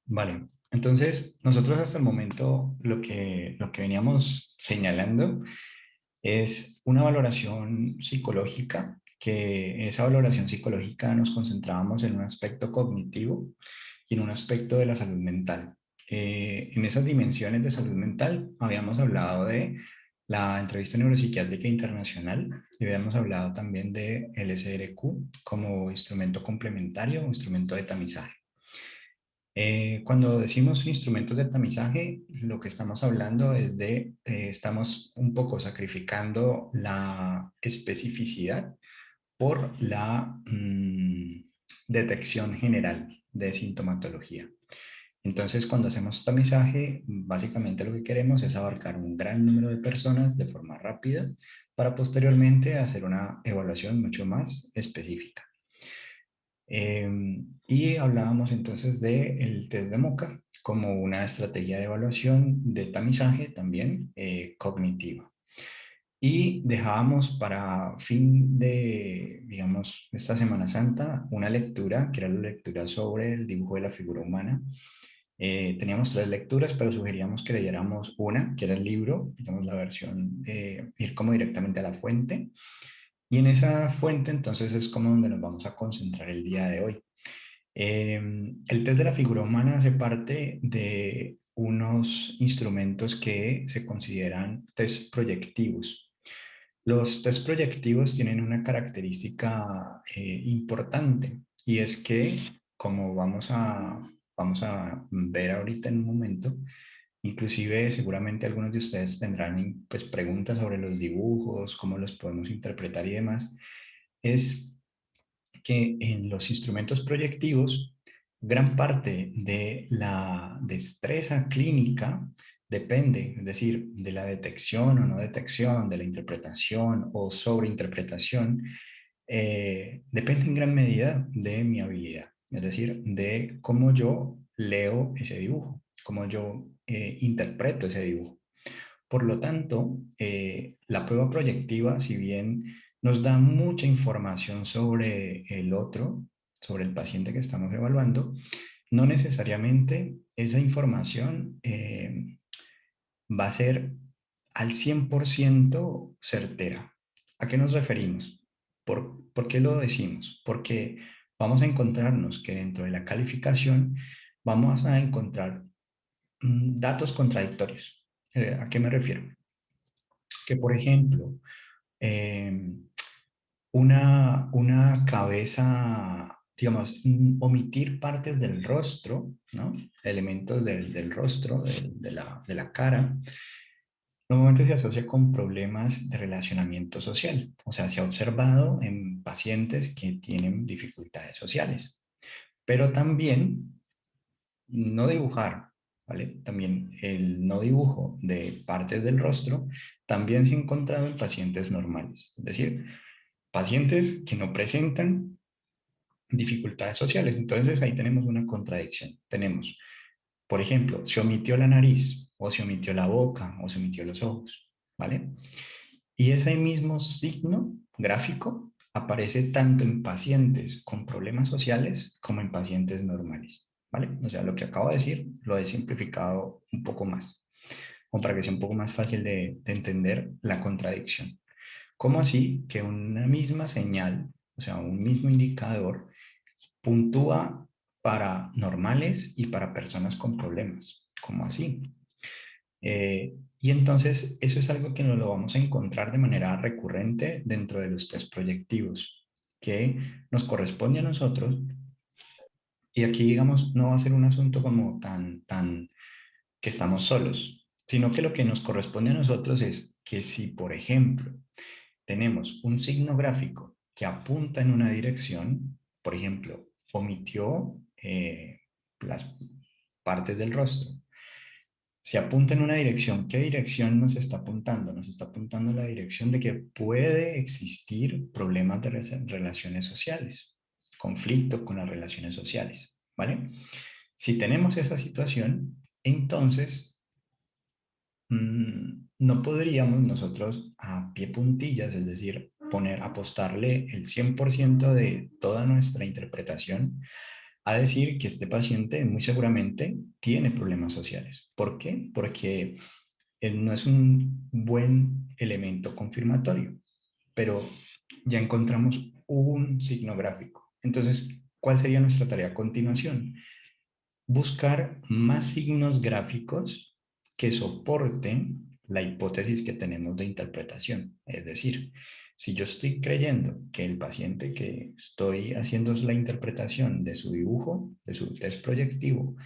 Vale, entonces nosotros hasta el momento lo que veníamos señalando es una valoración psicológica, que en esa valoración psicológica nos concentrábamos en un aspecto cognitivo y en un aspecto de la salud mental. En esas dimensiones de salud mental habíamos hablado de la entrevista neuropsiquiátrica internacional y habíamos hablado también de LSRQ como instrumento complementario o instrumento de tamizaje. Cuando decimos instrumentos de tamizaje, lo que estamos hablando es de, estamos un poco sacrificando la especificidad por la detección general de sintomatología. Entonces, cuando hacemos tamizaje, básicamente lo que queremos es abarcar un gran número de personas de forma rápida para posteriormente hacer una evaluación mucho más específica. Y hablábamos entonces del test de MOCA como una estrategia de evaluación de tamizaje también cognitiva. Y dejábamos para fin de, digamos, esta Semana Santa una lectura, que era la lectura sobre el dibujo de la figura humana. Teníamos tres lecturas, pero sugeríamos que leyéramos una, que era el libro, digamos, la versión, ir como directamente a la fuente. Y en esa fuente, entonces, es como donde nos vamos a concentrar el día de hoy. El test de la figura humana hace parte de unos instrumentos que se consideran test proyectivos. Los test proyectivos tienen una característica importante y es que, como vamos a ver ahorita en un momento, inclusive seguramente algunos de ustedes tendrán pues, preguntas sobre los dibujos, cómo los podemos interpretar y demás, es que en los instrumentos proyectivos, gran parte de la destreza clínica depende, es decir, de la detección o no detección, de la interpretación o sobreinterpretación, depende en gran medida de mi habilidad, es decir, de cómo yo leo ese dibujo, cómo yo interpreto ese dibujo. Por lo tanto, la prueba proyectiva, si bien nos da mucha información sobre el otro, sobre el paciente que estamos evaluando, no necesariamente esa información va a ser al 100% certera. ¿A qué nos referimos? ¿Por qué lo decimos? Porque vamos a encontrarnos que dentro de la calificación vamos a encontrar datos contradictorios. ¿A qué me refiero? Que, por ejemplo, eh, una cabeza, digamos, omitir partes del rostro, ¿no? Elementos del rostro, de la cara, normalmente se asocia con problemas de relacionamiento social. O sea, se ha observado en pacientes que tienen dificultades sociales. Pero también no dibujar, ¿vale? También el no dibujo de partes del rostro también se ha encontrado en pacientes normales, es decir, pacientes que no presentan dificultades sociales. Entonces ahí tenemos una contradicción. Tenemos, por ejemplo, se omitió la nariz o se omitió la boca o se omitió los ojos, ¿vale? Y ese mismo signo gráfico aparece tanto en pacientes con problemas sociales como en pacientes normales, ¿vale? O sea, lo que acabo de decir lo he simplificado un poco más, como para que sea un poco más fácil de entender la contradicción. ¿Cómo así que una misma señal, o sea, un mismo indicador, puntúa para normales y para personas con problemas? ¿Cómo así? Y entonces eso es algo que nos lo vamos a encontrar de manera recurrente dentro de los test proyectivos, que nos corresponde a nosotros. Y aquí, digamos, no va a ser un asunto como tan que estamos solos, sino que lo que nos corresponde a nosotros es que si, por ejemplo, tenemos un signo gráfico que apunta en una dirección, por ejemplo, omitió las partes del rostro, si apunta en una dirección, ¿qué dirección nos está apuntando? Nos está apuntando en la dirección de que puede existir problemas de relaciones sociales, conflicto con las relaciones sociales, ¿vale? Si tenemos esa situación, entonces no podríamos nosotros a pie puntillas, es decir, apostarle el 100% de toda nuestra interpretación a decir que este paciente muy seguramente tiene problemas sociales. ¿Por qué? Porque no es un buen elemento confirmatorio, pero ya encontramos un signo gráfico. Entonces, ¿cuál sería nuestra tarea a continuación? Buscar más signos gráficos que soporten la hipótesis que tenemos de interpretación. Es decir, si yo estoy creyendo que el paciente que estoy haciendo la interpretación de su dibujo, de su test proyectivo,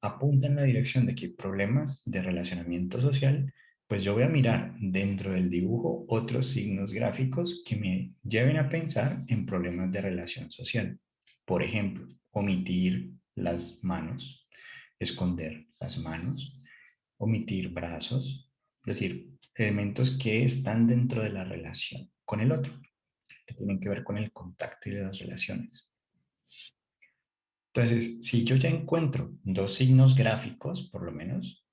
apunta en la dirección de que hay problemas de relacionamiento social, pues yo voy a mirar dentro del dibujo otros signos gráficos que me lleven a pensar en problemas de relación social. Por ejemplo, omitir las manos, esconder las manos, omitir brazos, es decir, elementos que están dentro de la relación con el otro, que tienen que ver con el contacto y las relaciones. Entonces, si yo ya encuentro dos signos gráficos, por lo menos,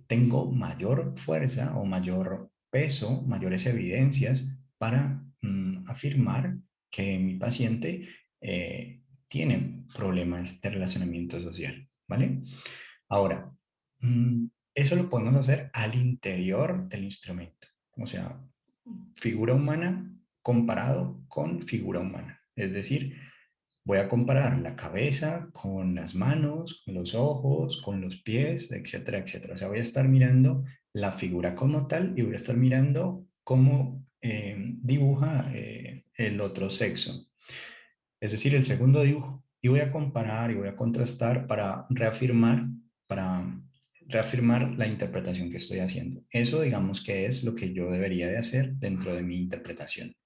tengo mayor fuerza o mayor peso, mayores evidencias para afirmar que mi paciente tiene problemas de relacionamiento social, ¿vale? Ahora, eso lo podemos hacer al interior del instrumento, o sea, figura humana comparado con figura humana, es decir, voy a comparar la cabeza con las manos, con los ojos, con los pies, etcétera, etcétera. O sea, voy a estar mirando la figura como tal y voy a estar mirando cómo dibuja el otro sexo, es decir, el segundo dibujo. Y voy a comparar y voy a contrastar para reafirmar la interpretación que estoy haciendo. Eso, digamos, que es lo que yo debería de hacer dentro de mi interpretación.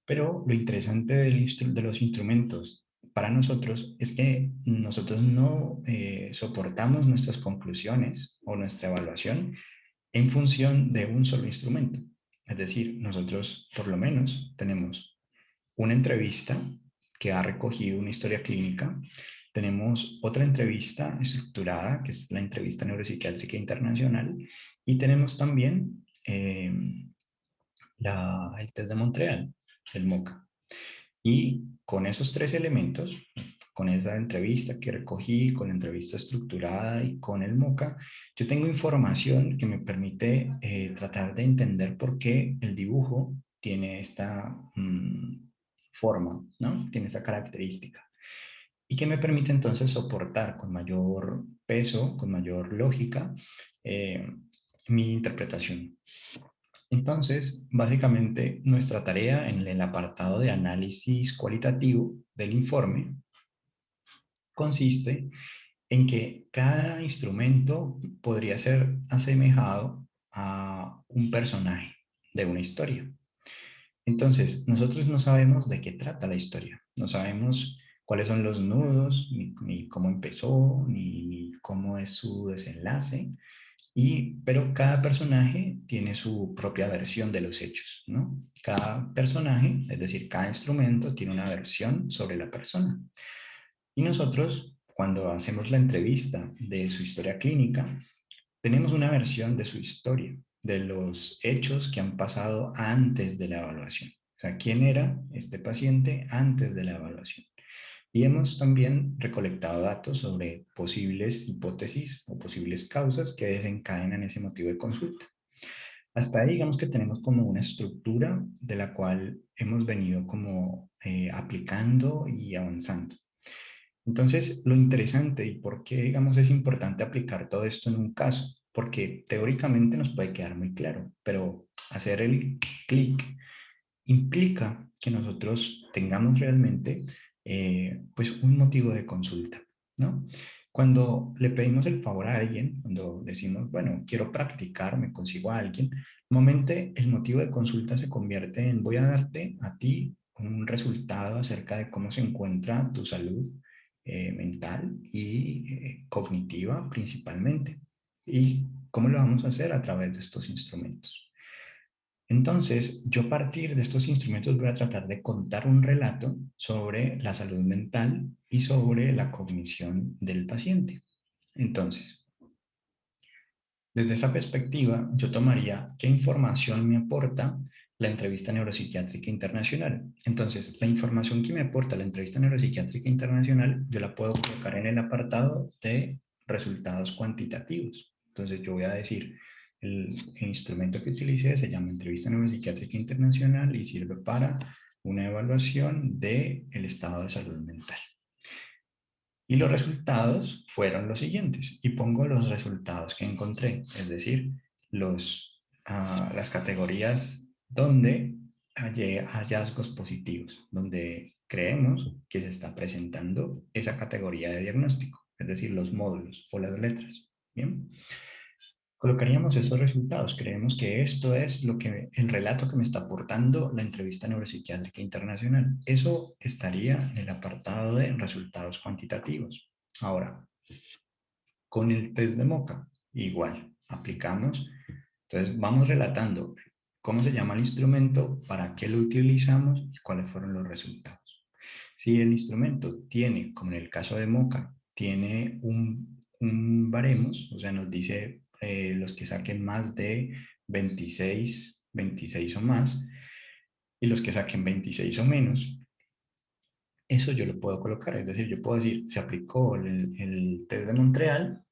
Pero lo interesante de los instrumentos para nosotros es que nosotros no soportamos nuestras conclusiones o nuestra evaluación en función de un solo instrumento. Es decir, nosotros por lo menos tenemos una entrevista que ha recogido una historia clínica, tenemos otra entrevista estructurada, que es la entrevista neuropsiquiátrica internacional, y tenemos también el test de Montreal, el MOCA. Y con esos tres elementos, con esa entrevista que recogí, con la entrevista estructurada y con el MOCA, yo tengo información que me permite tratar de entender por qué el dibujo tiene esta forma, ¿no? Tiene esa característica. Y que me permite entonces soportar con mayor peso, con mayor lógica, eh, mi interpretación. Entonces, básicamente, nuestra tarea en el apartado de análisis cualitativo del informe consiste en que cada instrumento podría ser asemejado a un personaje de una historia. Entonces, nosotros no sabemos de qué trata la historia, no sabemos cuáles son los nudos, ni cómo empezó, ni cómo es su desenlace, pero cada personaje tiene su propia versión de los hechos, ¿no? Cada personaje, es decir, cada instrumento tiene una versión sobre la persona. Y nosotros, cuando hacemos la entrevista de su historia clínica, tenemos una versión de su historia, de los hechos que han pasado antes de la evaluación. O sea, ¿quién era este paciente antes de la evaluación? Y hemos también recolectado datos sobre posibles hipótesis o posibles causas que desencadenan ese motivo de consulta. Hasta ahí digamos que tenemos como una estructura de la cual hemos venido como aplicando y avanzando. Entonces, lo interesante y por qué, digamos, es importante aplicar todo esto en un caso, porque teóricamente nos puede quedar muy claro, pero hacer el clic implica que nosotros tengamos realmente pues un motivo de consulta, ¿no? Cuando le pedimos el favor a alguien, cuando decimos, bueno, quiero practicar, me consigo a alguien, normalmente el motivo de consulta se convierte en voy a darte a ti un resultado acerca de cómo se encuentra tu salud mental y cognitiva principalmente. ¿Y cómo lo vamos a hacer? A través de estos instrumentos. Entonces, yo a partir de estos instrumentos voy a tratar de contar un relato sobre la salud mental y sobre la cognición del paciente. Entonces, desde esa perspectiva, yo tomaría qué información me aporta la entrevista neuropsiquiátrica internacional. Entonces, la información que me aporta la entrevista neuropsiquiátrica internacional, yo la puedo colocar en el apartado de resultados cuantitativos. Entonces, yo voy a decir, el instrumento que utilicé se llama entrevista neuropsiquiátrica internacional y sirve para una evaluación del estado de salud mental. Y los resultados fueron los siguientes. Y pongo los resultados que encontré, es decir, las categorías donde hallé hallazgos positivos, donde creemos que se está presentando esa categoría de diagnóstico, es decir, los módulos o las letras. Bien, colocaríamos esos resultados. Creemos que esto es el relato que me está aportando la entrevista neuropsiquiátrica internacional. Eso estaría en el apartado de resultados cuantitativos. Ahora, con el test de Moca, igual, aplicamos. Entonces, vamos relatando cómo se llama el instrumento, para qué lo utilizamos y cuáles fueron los resultados. Si el instrumento tiene, como en el caso de Moca, tiene un baremos, o sea, nos dice los que saquen más de 26 o más, y los que saquen 26 o menos, eso yo lo puedo colocar. Es decir, yo puedo decir, se aplicó el test de Montreal,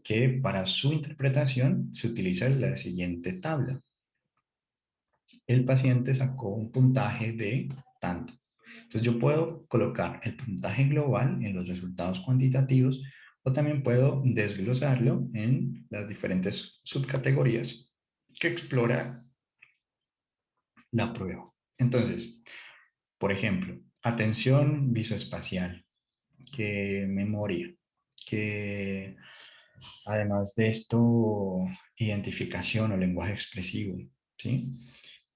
que para su interpretación se utiliza la siguiente tabla. El paciente sacó un puntaje de tanto. Entonces yo puedo colocar el puntaje global en los resultados cuantitativos o también puedo desglosarlo en las diferentes subcategorías que explora la prueba. Entonces, por ejemplo, atención visoespacial, que memoria, que además de esto, identificación o lenguaje expresivo, ¿sí?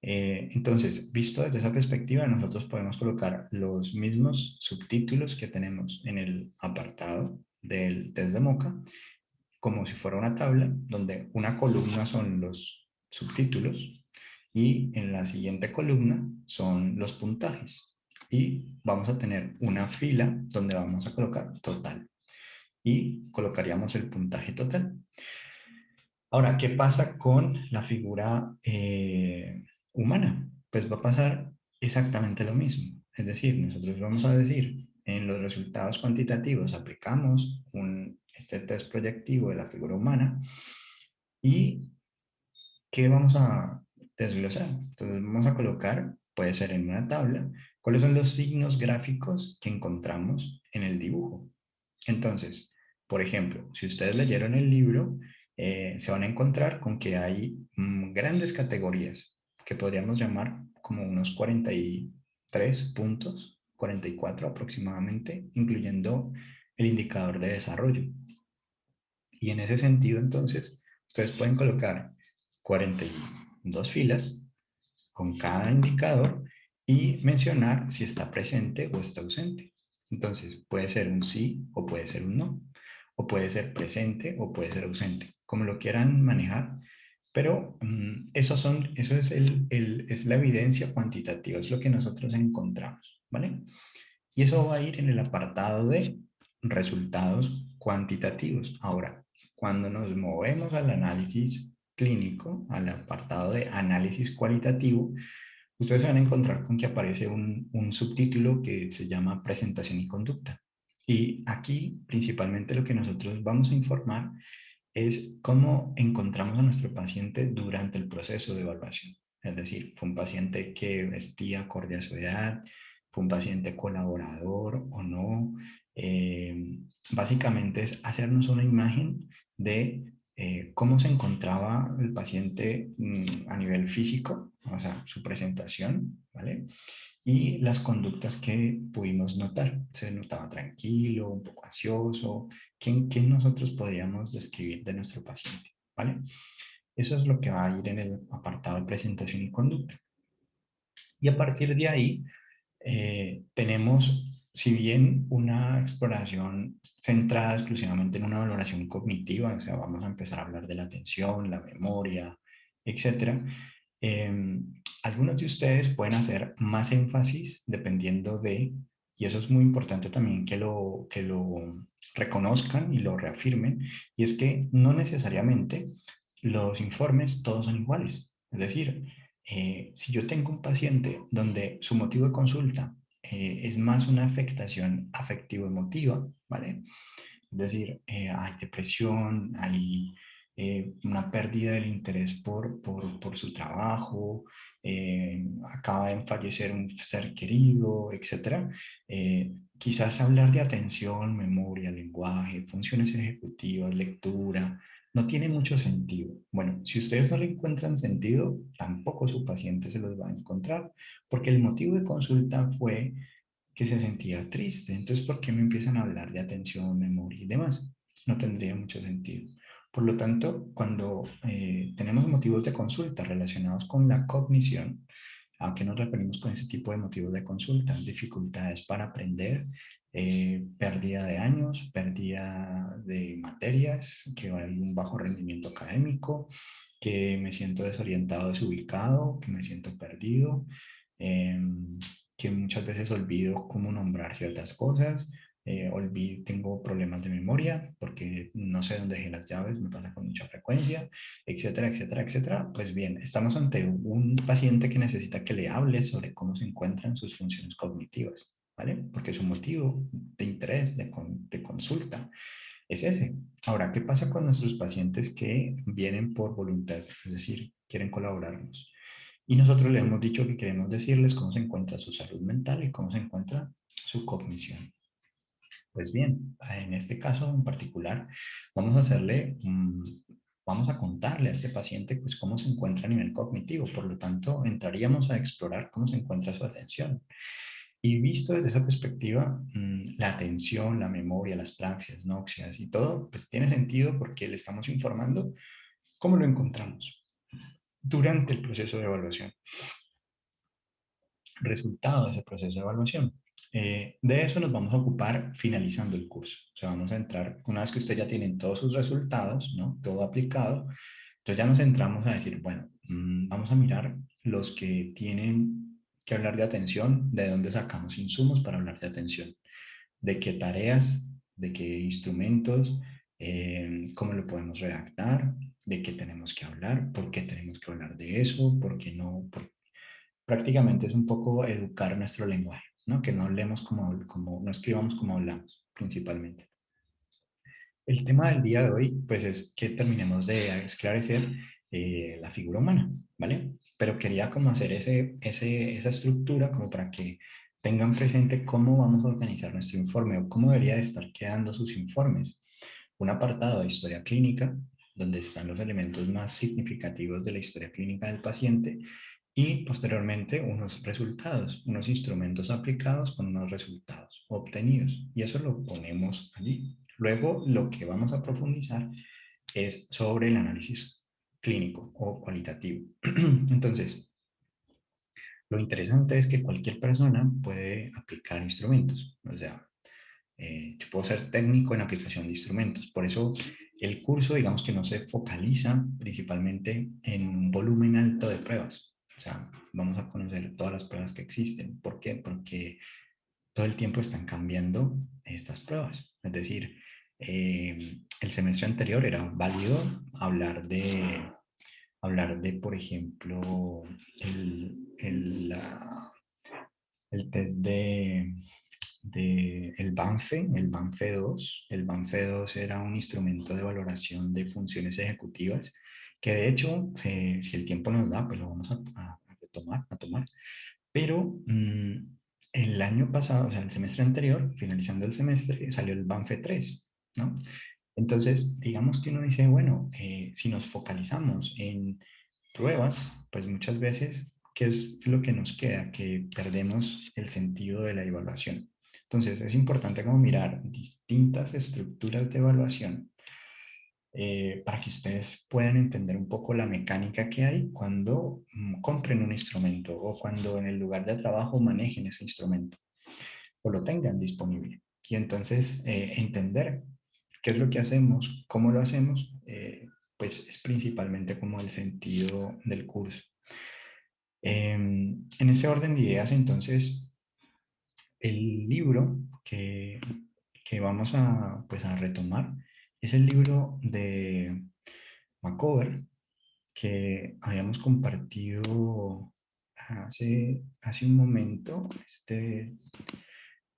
Entonces, visto desde esa perspectiva, nosotros podemos colocar los mismos subtítulos que tenemos en el apartado del test de Moca, como si fuera una tabla, donde una columna son los subtítulos y en la siguiente columna son los puntajes. Y vamos a tener una fila donde vamos a colocar total y colocaríamos el puntaje total. Ahora, ¿qué pasa con la figura humana? Pues va a pasar exactamente lo mismo. Es decir, nosotros vamos a decir, en los resultados cuantitativos aplicamos este test proyectivo de la figura humana y ¿qué vamos a desglosar? Entonces vamos a colocar, puede ser en una tabla, cuáles son los signos gráficos que encontramos en el dibujo. Entonces, por ejemplo, si ustedes leyeron el libro, se van a encontrar con que hay grandes categorías que podríamos llamar como unos 43 puntos, 44 aproximadamente, incluyendo el indicador de desarrollo. Y en ese sentido, entonces, ustedes pueden colocar 42 filas con cada indicador y mencionar si está presente o está ausente. Entonces, puede ser un sí o puede ser un no, o puede ser presente o puede ser ausente, como lo quieran manejar, pero eso es la evidencia cuantitativa, es lo que nosotros encontramos, ¿vale? Y eso va a ir en el apartado de resultados cuantitativos. Ahora, cuando nos movemos al análisis clínico, al apartado de análisis cualitativo, ustedes se van a encontrar con que aparece un subtítulo que se llama presentación y conducta. Y aquí, principalmente, lo que nosotros vamos a informar es cómo encontramos a nuestro paciente durante el proceso de evaluación. Es decir, fue un paciente que vestía acorde a su edad, fue un paciente colaborador o no. Básicamente es hacernos una imagen de cómo se encontraba el paciente a nivel físico, o sea, su presentación, ¿vale? Y las conductas que pudimos notar. Se notaba tranquilo, un poco ansioso. ¿Qué nosotros podríamos describir de nuestro paciente? ¿Vale? Eso es lo que va a ir en el apartado de presentación y conducta. Y a partir de ahí tenemos, si bien una exploración centrada exclusivamente en una valoración cognitiva, o sea, vamos a empezar a hablar de la atención, la memoria, etcétera. Algunos de ustedes pueden hacer más énfasis dependiendo de, y eso es muy importante también que lo reconozcan y lo reafirmen, y es que no necesariamente los informes todos son iguales. Es decir, Si yo tengo un paciente donde su motivo de consulta es más una afectación afectivo-emotiva, ¿vale? Es decir, hay depresión, hay una pérdida del interés por su trabajo, acaba de fallecer un ser querido, etcétera. Quizás hablar de atención, memoria, lenguaje, funciones ejecutivas, lectura, no tiene mucho sentido. Bueno, si ustedes no le encuentran sentido, tampoco su paciente se los va a encontrar, porque el motivo de consulta fue que se sentía triste. Entonces, ¿por qué me empiezan a hablar de atención, memoria y demás? No tendría mucho sentido. Por lo tanto, cuando tenemos motivos de consulta relacionados con la cognición, ¿a qué nos referimos con ese tipo de motivos de consulta? Dificultades para aprender, pérdida de años, pérdida de materias, que hay un bajo rendimiento académico, que me siento desorientado, desubicado, que me siento perdido, eh, que muchas veces olvido cómo nombrar ciertas cosas, tengo problemas de memoria porque no sé dónde dejé las llaves, me pasa con mucha frecuencia, etcétera, etcétera, etcétera. Pues bien, estamos ante un paciente que necesita que le hable sobre cómo se encuentran sus funciones cognitivas, ¿vale? Porque su motivo de interés, de consulta, es ese. Ahora, ¿qué pasa con nuestros pacientes que vienen por voluntad? Es decir, quieren colaborarnos. Y nosotros le hemos dicho que queremos decirles cómo se encuentra su salud mental y cómo se encuentra su cognición. Pues bien, en este caso en particular, vamos a vamos a contarle a este paciente pues cómo se encuentra a nivel cognitivo. Por lo tanto, entraríamos a explorar cómo se encuentra su atención. Y visto desde esa perspectiva, la atención, la memoria, las praxias, noxias y todo, pues tiene sentido porque le estamos informando cómo lo encontramos durante el proceso de evaluación. Resultado de ese proceso de evaluación. De eso nos vamos a ocupar finalizando el curso. O sea, vamos a entrar, una vez que usted ya tiene todos sus resultados, ¿no? Todo aplicado, entonces ya nos centramos a decir, bueno, vamos a mirar los que tienen que hablar de atención, de dónde sacamos insumos para hablar de atención, de qué tareas, de qué instrumentos, cómo lo podemos redactar, de qué tenemos que hablar, por qué tenemos que hablar de eso, por qué no, prácticamente es un poco educar nuestro lenguaje, ¿no? Que no hablemos no escribamos como hablamos, principalmente. El tema del día de hoy, pues es que terminemos de esclarecer la figura humana, ¿vale? Pero quería como hacer esa estructura como para que tengan presente cómo vamos a organizar nuestro informe o cómo debería de estar quedando sus informes. Un apartado de historia clínica, donde están los elementos más significativos de la historia clínica del paciente, y posteriormente unos resultados, unos instrumentos aplicados con unos resultados obtenidos. Y eso lo ponemos allí. Luego lo que vamos a profundizar es sobre el análisis clínico o cualitativo. Entonces, lo interesante es que cualquier persona puede aplicar instrumentos. O sea, yo puedo ser técnico en aplicación de instrumentos. Por eso el curso, digamos que no se focaliza principalmente en un volumen alto de pruebas. O sea, vamos a conocer todas las pruebas que existen. ¿Por qué? Porque todo el tiempo están cambiando estas pruebas. Es decir, el semestre anterior era válido hablar de por ejemplo, el test el Banfe, el Banfe 2. El Banfe 2 era un instrumento de valoración de funciones ejecutivas que de hecho, si el tiempo nos da, pues lo vamos a retomar, a tomar. Pero el año pasado, o sea, el semestre anterior, finalizando el semestre, salió el Banfe 3, ¿no? Entonces, digamos que uno dice, bueno, si nos focalizamos en pruebas, pues muchas veces, ¿qué es lo que nos queda? Que perdemos el sentido de la evaluación. Entonces, es importante como mirar distintas estructuras de evaluación para que ustedes puedan entender un poco la mecánica que hay cuando compren un instrumento o cuando en el lugar de trabajo manejen ese instrumento o lo tengan disponible. Y entonces entender qué es lo que hacemos, cómo lo hacemos, pues es principalmente como el sentido del curso. En ese orden de ideas, entonces, el libro que vamos pues, a retomar es el libro de Macover, que habíamos compartido hace un momento,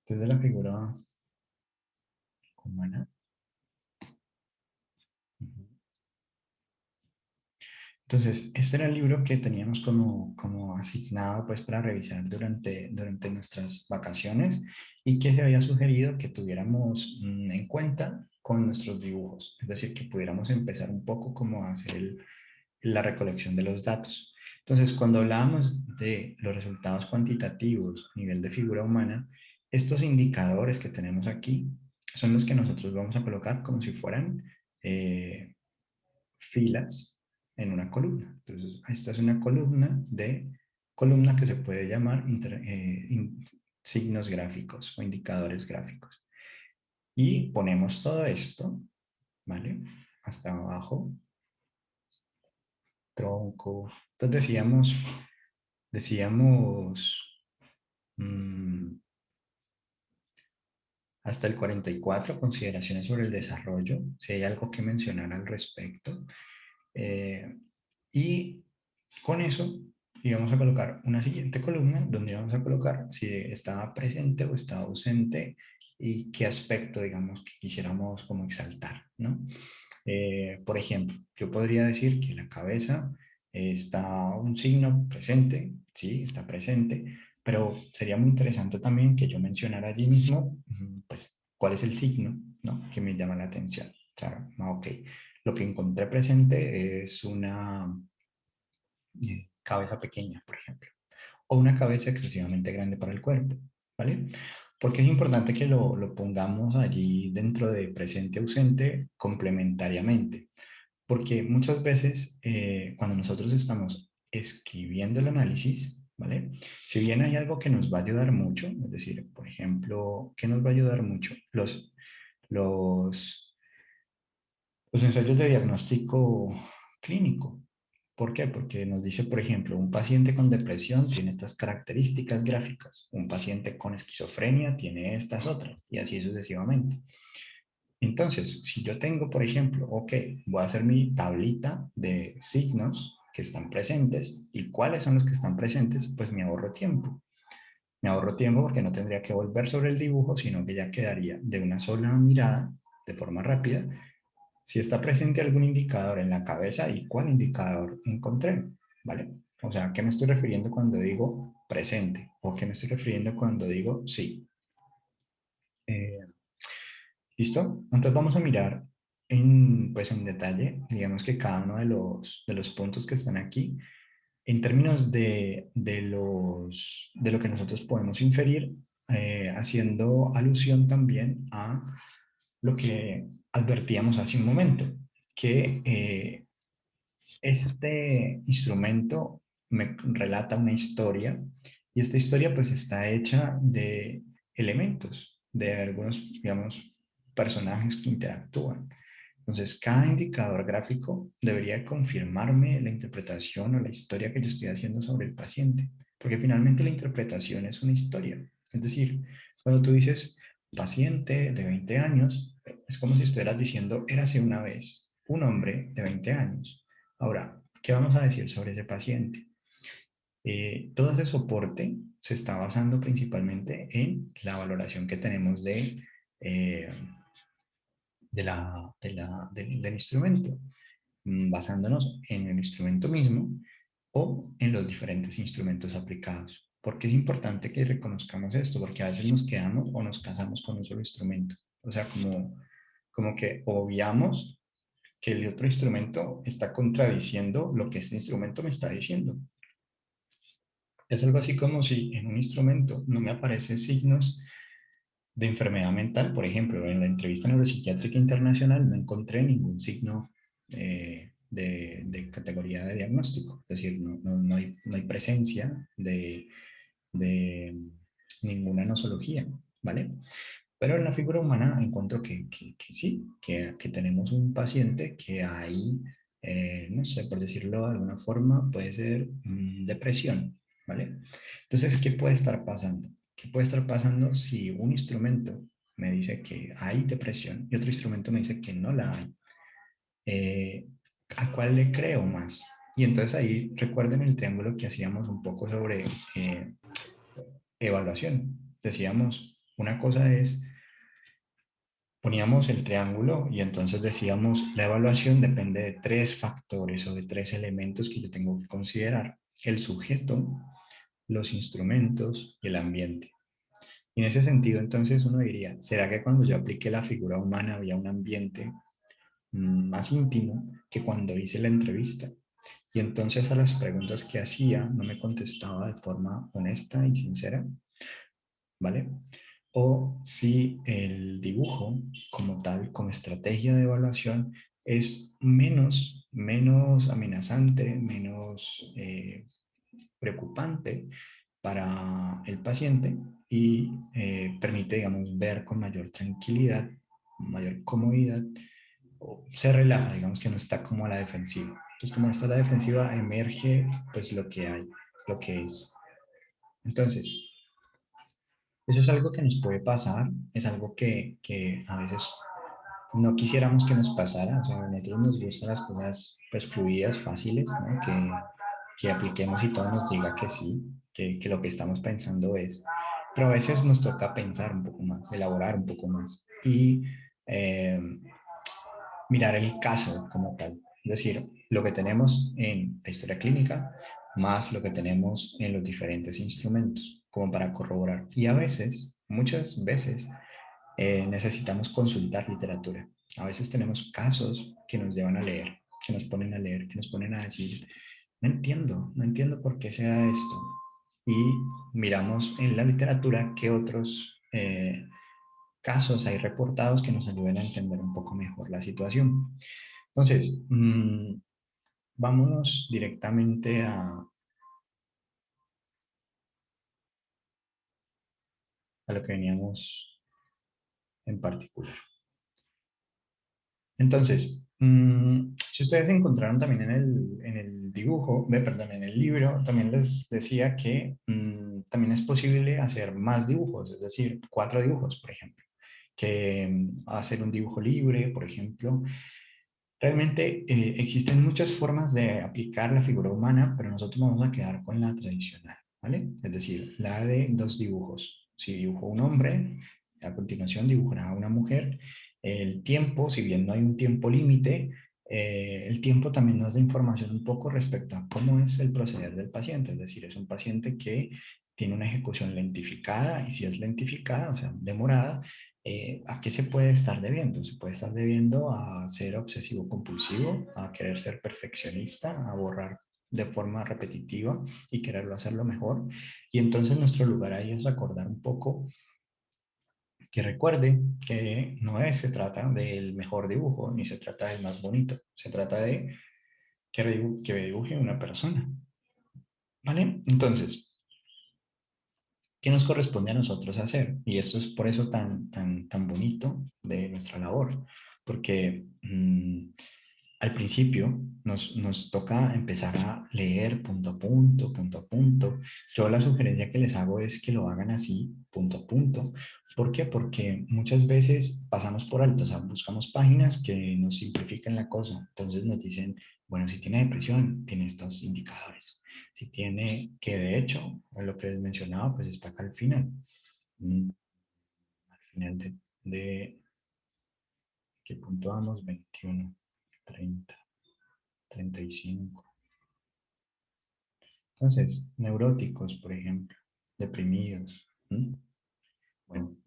desde la figura humana. Ujú. Entonces, este era el libro que teníamos como asignado pues para revisar durante nuestras vacaciones y que se había sugerido que tuviéramos en cuenta con nuestros dibujos, es decir, que pudiéramos empezar un poco como a hacer la recolección de los datos. Entonces, cuando hablábamos de los resultados cuantitativos a nivel de figura humana, estos indicadores que tenemos aquí son los que nosotros vamos a colocar como si fueran eh, filas en una columna. Entonces, esta es una columna que se puede llamar signos gráficos o indicadores gráficos. Y ponemos todo esto, ¿vale? Hasta abajo, tronco. Entonces decíamos mm, hasta el 44, consideraciones sobre el desarrollo, si hay algo que mencionar al respecto. Eh, y con eso íbamos a colocar una siguiente columna donde íbamos a colocar si estaba presente o estaba ausente y qué aspecto, digamos, que quisiéramos como exaltar, ¿no? Por ejemplo, yo podría decir que la cabeza está un signo presente, sí, está presente, pero sería muy interesante también que yo mencionara allí mismo, pues, cuál es el signo, ¿no? Que me llama la atención. O sea, ok, lo que encontré presente es una cabeza pequeña, por ejemplo, o una cabeza excesivamente grande para el cuerpo, ¿vale? Porque es importante que lo pongamos allí dentro de presente ausente complementariamente, porque muchas veces cuando nosotros estamos escribiendo el análisis, ¿vale? Si bien hay algo que nos va a ayudar mucho, es decir, por ejemplo, ¿qué nos va a ayudar mucho? Los, los ensayos de diagnóstico clínico. ¿Por qué? Porque nos dice, por ejemplo, un paciente con depresión tiene estas características gráficas, un paciente con esquizofrenia tiene estas otras, y así sucesivamente. Entonces, si yo tengo, por ejemplo, ok, voy a hacer mi tablita de signos que están presentes y cuáles son los que están presentes, pues me ahorro tiempo. Me ahorro tiempo porque no tendría que volver sobre el dibujo, sino que ya quedaría de una sola mirada, de forma rápida, si está presente algún indicador en la cabeza y cuál indicador encontré, ¿vale? O sea, ¿a qué me estoy refiriendo cuando digo presente? ¿O a qué me estoy refiriendo cuando digo sí? Eh, ¿Listo? Entonces vamos a mirar pues en detalle, digamos que cada uno de los puntos que están aquí, en términos de lo que nosotros podemos inferir, haciendo alusión también a lo que advertíamos hace un momento, que este instrumento me relata una historia y esta historia pues está hecha de elementos, de algunos, digamos, personajes que interactúan. Entonces, cada indicador gráfico debería confirmarme la interpretación o la historia que yo estoy haciendo sobre el paciente, porque finalmente la interpretación es una historia. Es decir, cuando tú dices paciente de 20 años, es como si estuvieras diciendo, érase una vez un hombre de 20 años. Ahora, ¿qué vamos a decir sobre ese paciente? Todo ese soporte se está basando principalmente en la valoración que tenemos eh, del instrumento, basándonos en el instrumento mismo o en los diferentes instrumentos aplicados. ¿Por qué es importante que reconozcamos esto? Porque a veces nos quedamos o nos casamos con un solo instrumento. O sea, como que obviamos que el otro instrumento está contradiciendo lo que este instrumento me está diciendo. Es algo así como si en un instrumento no me aparecen signos de enfermedad mental. Por ejemplo, en la entrevista neuropsiquiátrica internacional no encontré ningún signo de categoría de diagnóstico. Es decir, no hay presencia de ninguna nosología, ¿vale? Pero en la figura humana encuentro que sí, que tenemos un paciente que hay, no sé, por decirlo de alguna forma, puede ser depresión, ¿vale? Entonces, ¿qué puede estar pasando? ¿Qué puede estar pasando si un instrumento me dice que hay depresión y otro instrumento me dice que no la hay? ¿A cuál le creo más? Y entonces ahí recuerden el triángulo que hacíamos un poco sobre evaluación. Decíamos, una cosa es, poníamos el triángulo y entonces decíamos, la evaluación depende de tres factores o de tres elementos que yo tengo que considerar: el sujeto, los instrumentos y el ambiente. Y en ese sentido, entonces uno diría, ¿será que cuando yo apliqué la figura humana había un ambiente más íntimo que cuando hice la entrevista? Y entonces a las preguntas que hacía no me contestaba de forma honesta y sincera, ¿vale? O si el dibujo como tal, como estrategia de evaluación, es menos amenazante, menos preocupante para el paciente y permite, digamos, ver con mayor tranquilidad, mayor comodidad, o se relaja, digamos que no está como a la defensiva. Entonces, como no está a la defensiva, emerge pues lo que hay, lo que es. Entonces, eso es algo que nos puede pasar, es algo que a veces no quisiéramos que nos pasara, o sea, a nosotros nos gustan las cosas pues fluidas, fáciles, ¿no? Que apliquemos y todo nos diga que sí, que lo que estamos pensando es, pero a veces nos toca pensar un poco más, elaborar un poco más y eh, mirar el caso como tal, es decir, lo que tenemos en la historia clínica más lo que tenemos en los diferentes instrumentos, como para corroborar. Y a veces, muchas veces, necesitamos consultar literatura. A veces tenemos casos que nos llevan a leer, que nos ponen a leer, que nos ponen a decir, no entiendo por qué se da esto. Y miramos en la literatura qué otros casos hay reportados que nos ayuden a entender un poco mejor la situación. Entonces, vámonos directamente a lo que veníamos en particular. Entonces, si ustedes encontraron también en el dibujo, perdón, en el libro, también les decía que también es posible hacer más dibujos, es decir, 4 dibujos, por ejemplo, que hacer un dibujo libre, por ejemplo. Realmente existen muchas formas de aplicar la figura humana, pero nosotros vamos a quedar con la tradicional, ¿vale? Es decir, la de 2 dibujos. Si dibujo un hombre, a continuación dibujará a una mujer. El tiempo, si bien no hay un tiempo límite, el tiempo también nos da información un poco respecto a cómo es el proceder del paciente. Es decir, es un paciente que tiene una ejecución lentificada y si es lentificada, o sea, demorada, ¿a qué se puede estar debiendo? Se puede estar debiendo a ser obsesivo compulsivo, a querer ser perfeccionista, a borrar de forma repetitiva y quererlo hacerlo mejor. Y entonces nuestro lugar ahí es recordar un poco, que recuerde que se trata del mejor dibujo, ni se trata del más bonito, se trata de que dibuje una persona. ¿Vale? Entonces, ¿qué nos corresponde a nosotros hacer? Y esto es por eso tan bonito de nuestra labor, porque al principio nos toca empezar a leer punto a punto, punto a punto. Yo la sugerencia que les hago es que lo hagan así, punto a punto. ¿Por qué? Porque muchas veces pasamos por alto, o sea, buscamos páginas que nos simplifican la cosa. Entonces nos dicen, bueno, si tiene depresión, tiene estos indicadores. Si tiene, que de hecho, lo que les mencionaba, pues está acá al final. Mm, Al final de ¿qué punto vamos? 21, 30, 35. Entonces, neuróticos, por ejemplo, deprimidos. Bueno,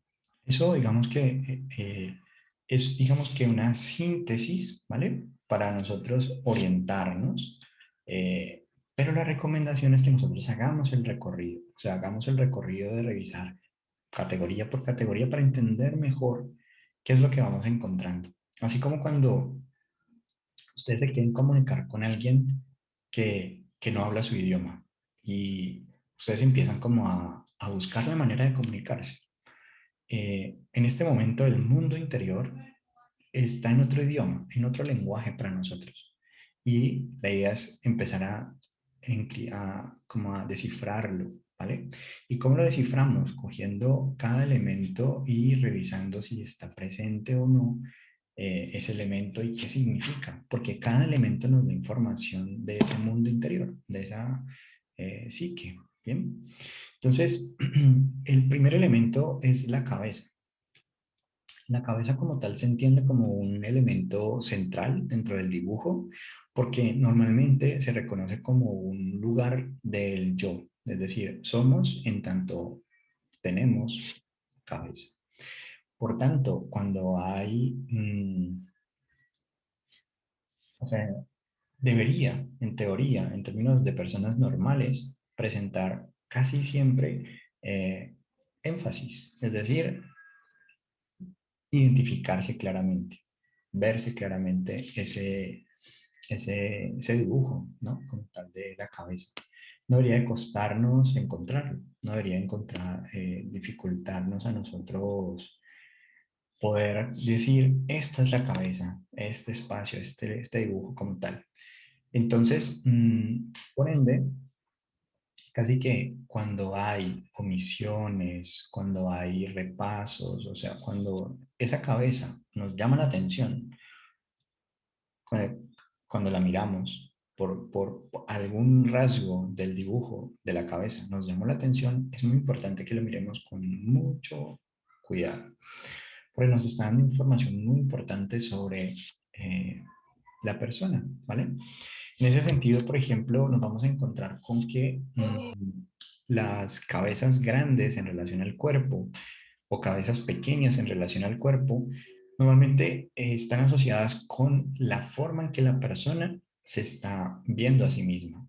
eso digamos que es, digamos que una síntesis, ¿vale? Para nosotros orientarnos, pero la recomendación es que nosotros hagamos el recorrido, o sea, hagamos el recorrido de revisar categoría por categoría para entender mejor qué es lo que vamos encontrando. Así como cuando ustedes se quieren comunicar con alguien que no habla su idioma y ustedes empiezan como a buscar la manera de comunicarse. En este momento el mundo interior está en otro idioma, en otro lenguaje para nosotros. Y la idea es empezar como a descifrarlo, ¿vale? ¿Y cómo lo desciframos? Cogiendo cada elemento y revisando si está presente o no ese elemento y qué significa, porque cada elemento nos da información de ese mundo interior, de esa psique, ¿bien? Entonces, el primer elemento es la cabeza. La cabeza como tal se entiende como un elemento central dentro del dibujo, porque normalmente se reconoce como un lugar del yo, es decir, somos en tanto tenemos cabeza. Por tanto, cuando hay, o sea, debería, en teoría, en términos de personas normales, presentar casi siempre énfasis, es decir, identificarse claramente, verse claramente ese dibujo, ¿no? Como tal de la cabeza. No debería de costarnos encontrarlo, no debería encontrar, dificultarnos a nosotros poder decir, esta es la cabeza, este espacio, este dibujo como tal. Entonces, por ende, casi que cuando hay omisiones, cuando hay repasos, o sea, cuando esa cabeza nos llama la atención, cuando, cuando la miramos por algún rasgo del dibujo de la cabeza nos llamó la atención, es muy importante que lo miremos con mucho cuidado, porque nos está dando información muy importante sobre la persona, ¿vale? En ese sentido, por ejemplo, nos vamos a encontrar con que las cabezas grandes en relación al cuerpo o cabezas pequeñas en relación al cuerpo, normalmente están asociadas con la forma en que la persona se está viendo a sí misma.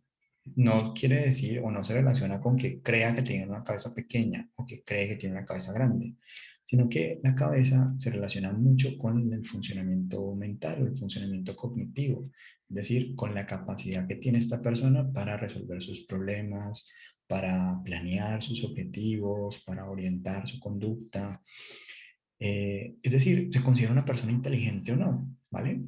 No quiere decir o no se relaciona con que crea que tiene una cabeza pequeña o que cree que tiene una cabeza grande, sino que la cabeza se relaciona mucho con el funcionamiento mental o el funcionamiento cognitivo, es decir, con la capacidad que tiene esta persona para resolver sus problemas, para planear sus objetivos, para orientar su conducta. Es decir, se considera una persona inteligente o no, ¿vale?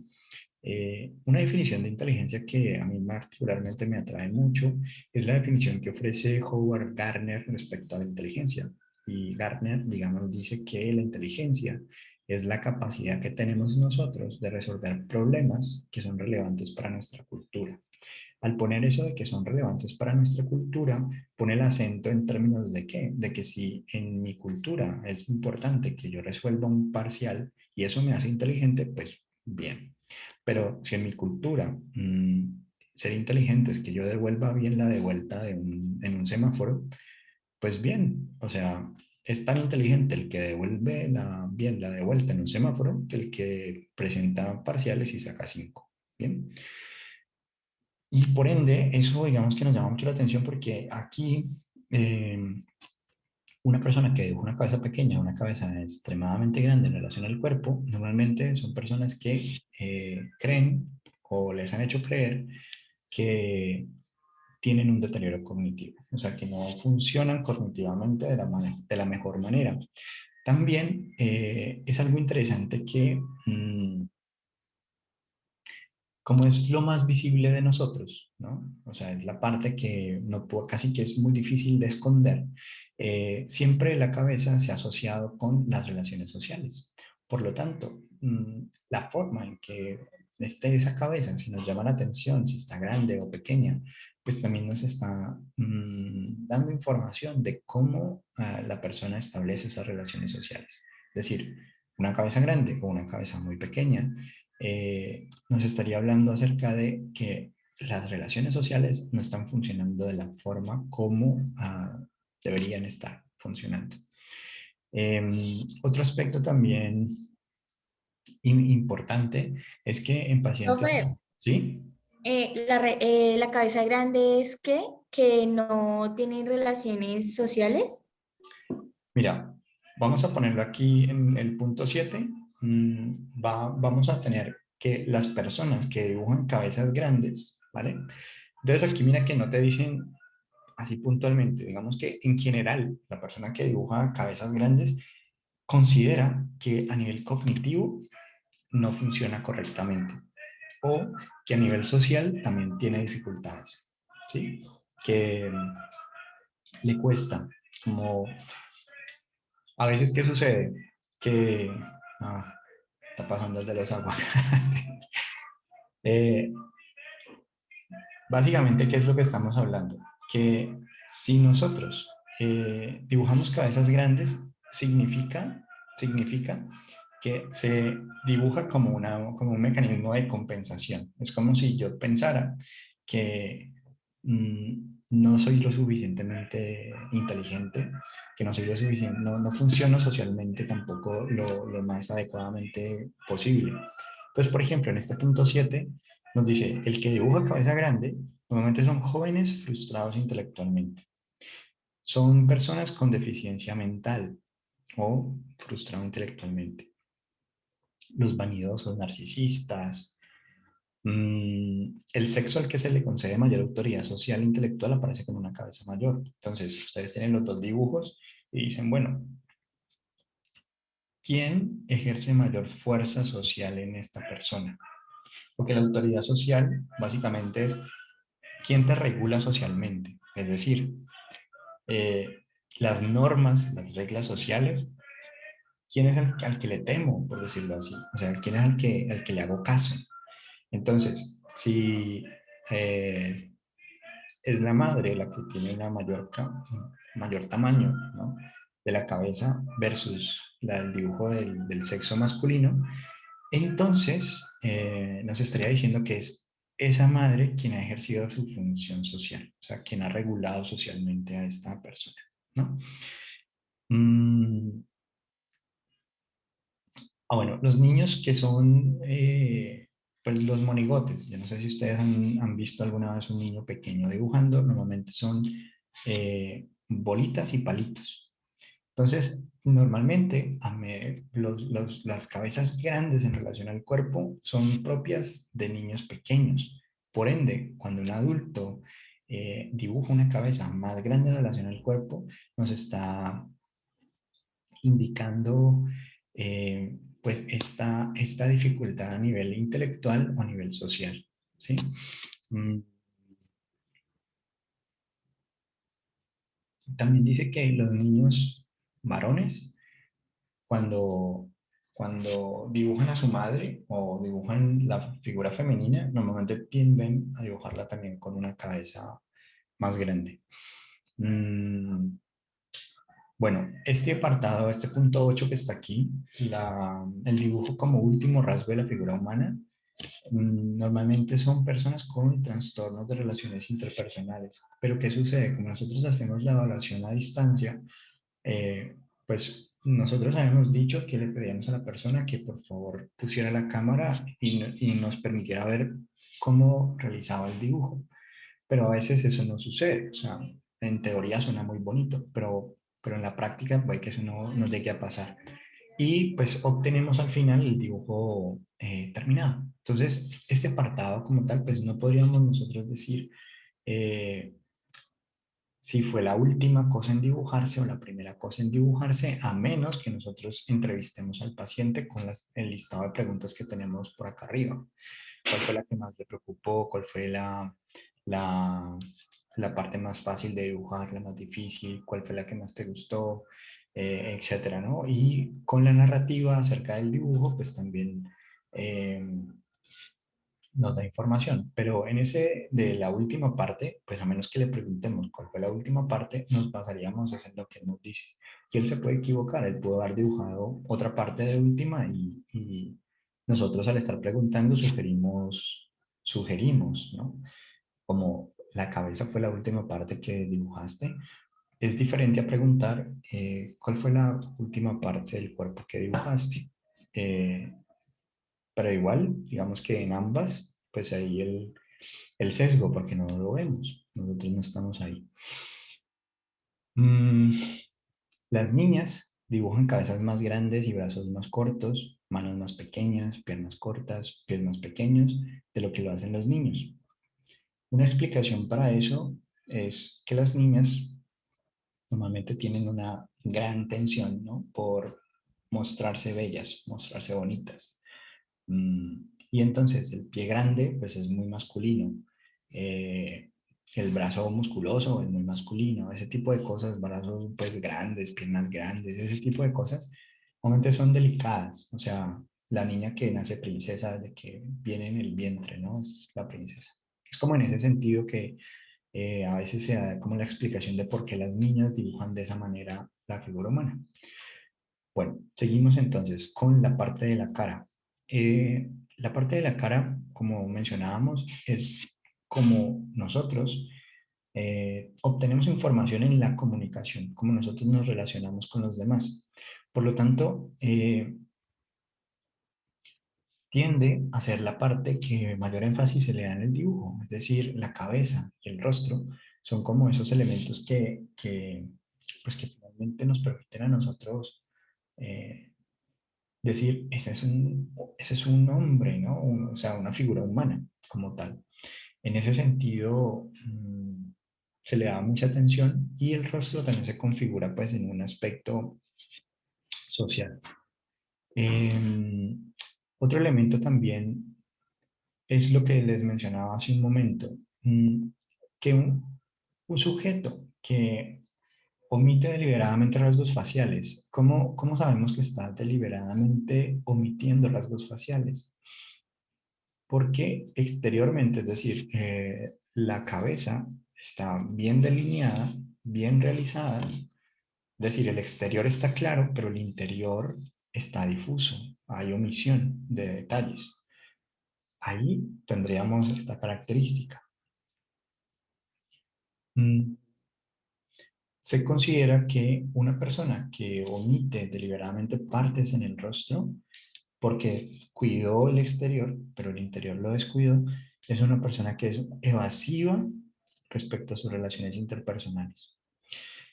Una definición de inteligencia que a mí particularmente me atrae mucho es la definición que ofrece Howard Gardner respecto a la inteligencia. Y Gardner, digamos, dice que la inteligencia es la capacidad que tenemos nosotros de resolver problemas que son relevantes para nuestra cultura. Al poner eso de que son relevantes para nuestra cultura, pone el acento en términos de qué, de que si en mi cultura es importante que yo resuelva un parcial y eso me hace inteligente, pues bien. Pero si en mi cultura ser inteligente es que yo devuelva bien la devuelta en un semáforo, pues bien, o sea, es tan inteligente el que devuelve bien la devuelta en un semáforo que el que presenta parciales y saca 5. Bien. Y por ende, eso digamos que nos llama mucho la atención porque aquí eh, una persona que dibuja una cabeza pequeña, una cabeza extremadamente grande en relación al cuerpo, normalmente son personas que creen o les han hecho creer que tienen un deterioro cognitivo, o sea, que no funcionan cognitivamente de la mejor manera. También es algo interesante que como es lo más visible de nosotros, ¿no? O sea, es la parte que no puedo, casi que es muy difícil de esconder. Siempre la cabeza se ha asociado con las relaciones sociales. Por lo tanto, la forma en que esté esa cabeza, si nos llama la atención, si está grande o pequeña, pues también nos está dando información de cómo la persona establece esas relaciones sociales. Es decir, una cabeza grande o una cabeza muy pequeña nos estaría hablando acerca de que las relaciones sociales no están funcionando de la forma como deberían estar funcionando. Otro aspecto también importante es que en pacientes, Profe, ¿sí? la cabeza grande es que no tienen relaciones sociales. Mira, vamos a ponerlo aquí en el punto 7. Vamos a tener que las personas que dibujan cabezas grandes, ¿vale? Entonces aquí mira que no te dicen así puntualmente, digamos que en general la persona que dibuja cabezas grandes considera que a nivel cognitivo no funciona correctamente o que a nivel social también tiene dificultades, ¿sí? Que le cuesta, como a veces, ¿qué sucede? Que, ah, Está pasando el de los aguacates. Eh, Básicamente, ¿qué es lo que estamos hablando? Que si nosotros dibujamos cabezas grandes, significa que se dibuja como, como un mecanismo de compensación. Es como si yo pensara que no soy lo suficientemente inteligente, que no soy lo suficiente, no funciono socialmente tampoco lo más adecuadamente posible. Entonces, por ejemplo, en este punto 7 nos dice, el que dibuja cabeza grande normalmente son jóvenes frustrados intelectualmente. Son personas con deficiencia mental o frustrados intelectualmente. Los vanidosos, narcisistas. El sexo al que se le concede mayor autoridad social e intelectual aparece con una cabeza mayor. Entonces, ustedes tienen los dos dibujos y dicen, bueno, ¿quién ejerce mayor fuerza social en esta persona? Porque la autoridad social básicamente es quién te regula socialmente. Es decir, eh, las normas, las reglas sociales, quién es el al que le temo, por decirlo así. O sea, quién es al que le hago caso. Entonces, si es la madre la que tiene una mayor tamaño, ¿no?, de la cabeza versus el dibujo del sexo masculino, entonces nos estaría diciendo que es esa madre quien ha ejercido su función social, o sea, quien ha regulado socialmente a esta persona, ¿no? Mm, bueno, los niños que son, pues los monigotes, yo no sé si ustedes han visto alguna vez un niño pequeño dibujando, normalmente son bolitas y palitos. Entonces, normalmente las cabezas grandes en relación al cuerpo son propias de niños pequeños. Por ende, cuando un adulto dibuja una cabeza más grande en relación al cuerpo, nos está indicando pues esta dificultad a nivel intelectual o a nivel social, ¿sí? Mm, También dice que los niños varones, cuando, cuando dibujan a su madre o dibujan la figura femenina, normalmente tienden a dibujarla también con una cabeza más grande. Mm, Bueno, este apartado, este punto 8 que está aquí, el dibujo como último rasgo de la figura humana, normalmente son personas con trastornos de relaciones interpersonales. Pero ¿qué sucede? Como nosotros hacemos la evaluación a distancia, pues nosotros habíamos dicho que le pedíamos a la persona que por favor pusiera la cámara y nos permitiera ver cómo realizaba el dibujo, pero a veces eso no sucede. O sea, en teoría suena muy bonito, pero en la práctica puede que eso no llegue a pasar. Y pues obtenemos al final el dibujo terminado. Entonces, este apartado como tal, pues no podríamos nosotros decir eh, si fue la última cosa en dibujarse o la primera cosa en dibujarse, a menos que nosotros entrevistemos al paciente con el listado de preguntas que tenemos por acá arriba. ¿Cuál fue la que más le preocupó? ¿Cuál fue la, la parte más fácil de dibujar, la más difícil? ¿Cuál fue la que más te gustó? Etcétera, ¿no? Y con la narrativa acerca del dibujo, pues también eh, nos da información. Pero en ese de la última parte, pues a menos que le preguntemos cuál fue la última parte, nos basaríamos en lo que nos dice. Y él se puede equivocar, él pudo haber dibujado otra parte de última y nosotros al estar preguntando sugerimos, ¿no? Como la cabeza fue la última parte que dibujaste, es diferente a preguntar cuál fue la última parte del cuerpo que dibujaste. Eh, pero igual, digamos que en ambas, pues ahí el sesgo, porque no lo vemos, nosotros no estamos ahí. Mm, las niñas dibujan cabezas más grandes y brazos más cortos, manos más pequeñas, piernas cortas, pies más pequeños de lo que lo hacen los niños. Una explicación para eso es que las niñas normalmente tienen una gran tensión, ¿no?, por mostrarse bellas, mostrarse bonitas. Y entonces el pie grande, pues es muy masculino. Eh, el brazo musculoso es muy masculino. Ese tipo de cosas, brazos pues grandes, piernas grandes, ese tipo de cosas, normalmente son delicadas. O sea, la niña que nace princesa, de que viene en el vientre, ¿no? Es la princesa. Es como en ese sentido que a veces se da como la explicación de por qué las niñas dibujan de esa manera la figura humana. Bueno, seguimos entonces con la parte de la cara. La parte de la cara, como mencionábamos, es como nosotros obtenemos información en la comunicación, como nosotros nos relacionamos con los demás. Por lo tanto, tiende a ser la parte que mayor énfasis se le da en el dibujo, es decir, la cabeza y el rostro son como esos elementos pues que finalmente nos permiten a nosotros eh, decir, ese es un hombre, ¿no? O sea, una figura humana como tal. En ese sentido, se le da mucha atención y el rostro también se configura pues en un aspecto social. Otro elemento también es lo que les mencionaba hace un momento, que un sujeto que omite deliberadamente rasgos faciales, ¿cómo sabemos que está deliberadamente omitiendo rasgos faciales? Porque exteriormente, es decir, la cabeza está bien delineada, bien realizada, es decir, el exterior está claro, pero el interior está difuso, hay omisión de detalles. Ahí tendríamos esta característica. Mm, Se considera que una persona que omite deliberadamente partes en el rostro porque cuidó el exterior, pero el interior lo descuidó, es una persona que es evasiva respecto a sus relaciones interpersonales.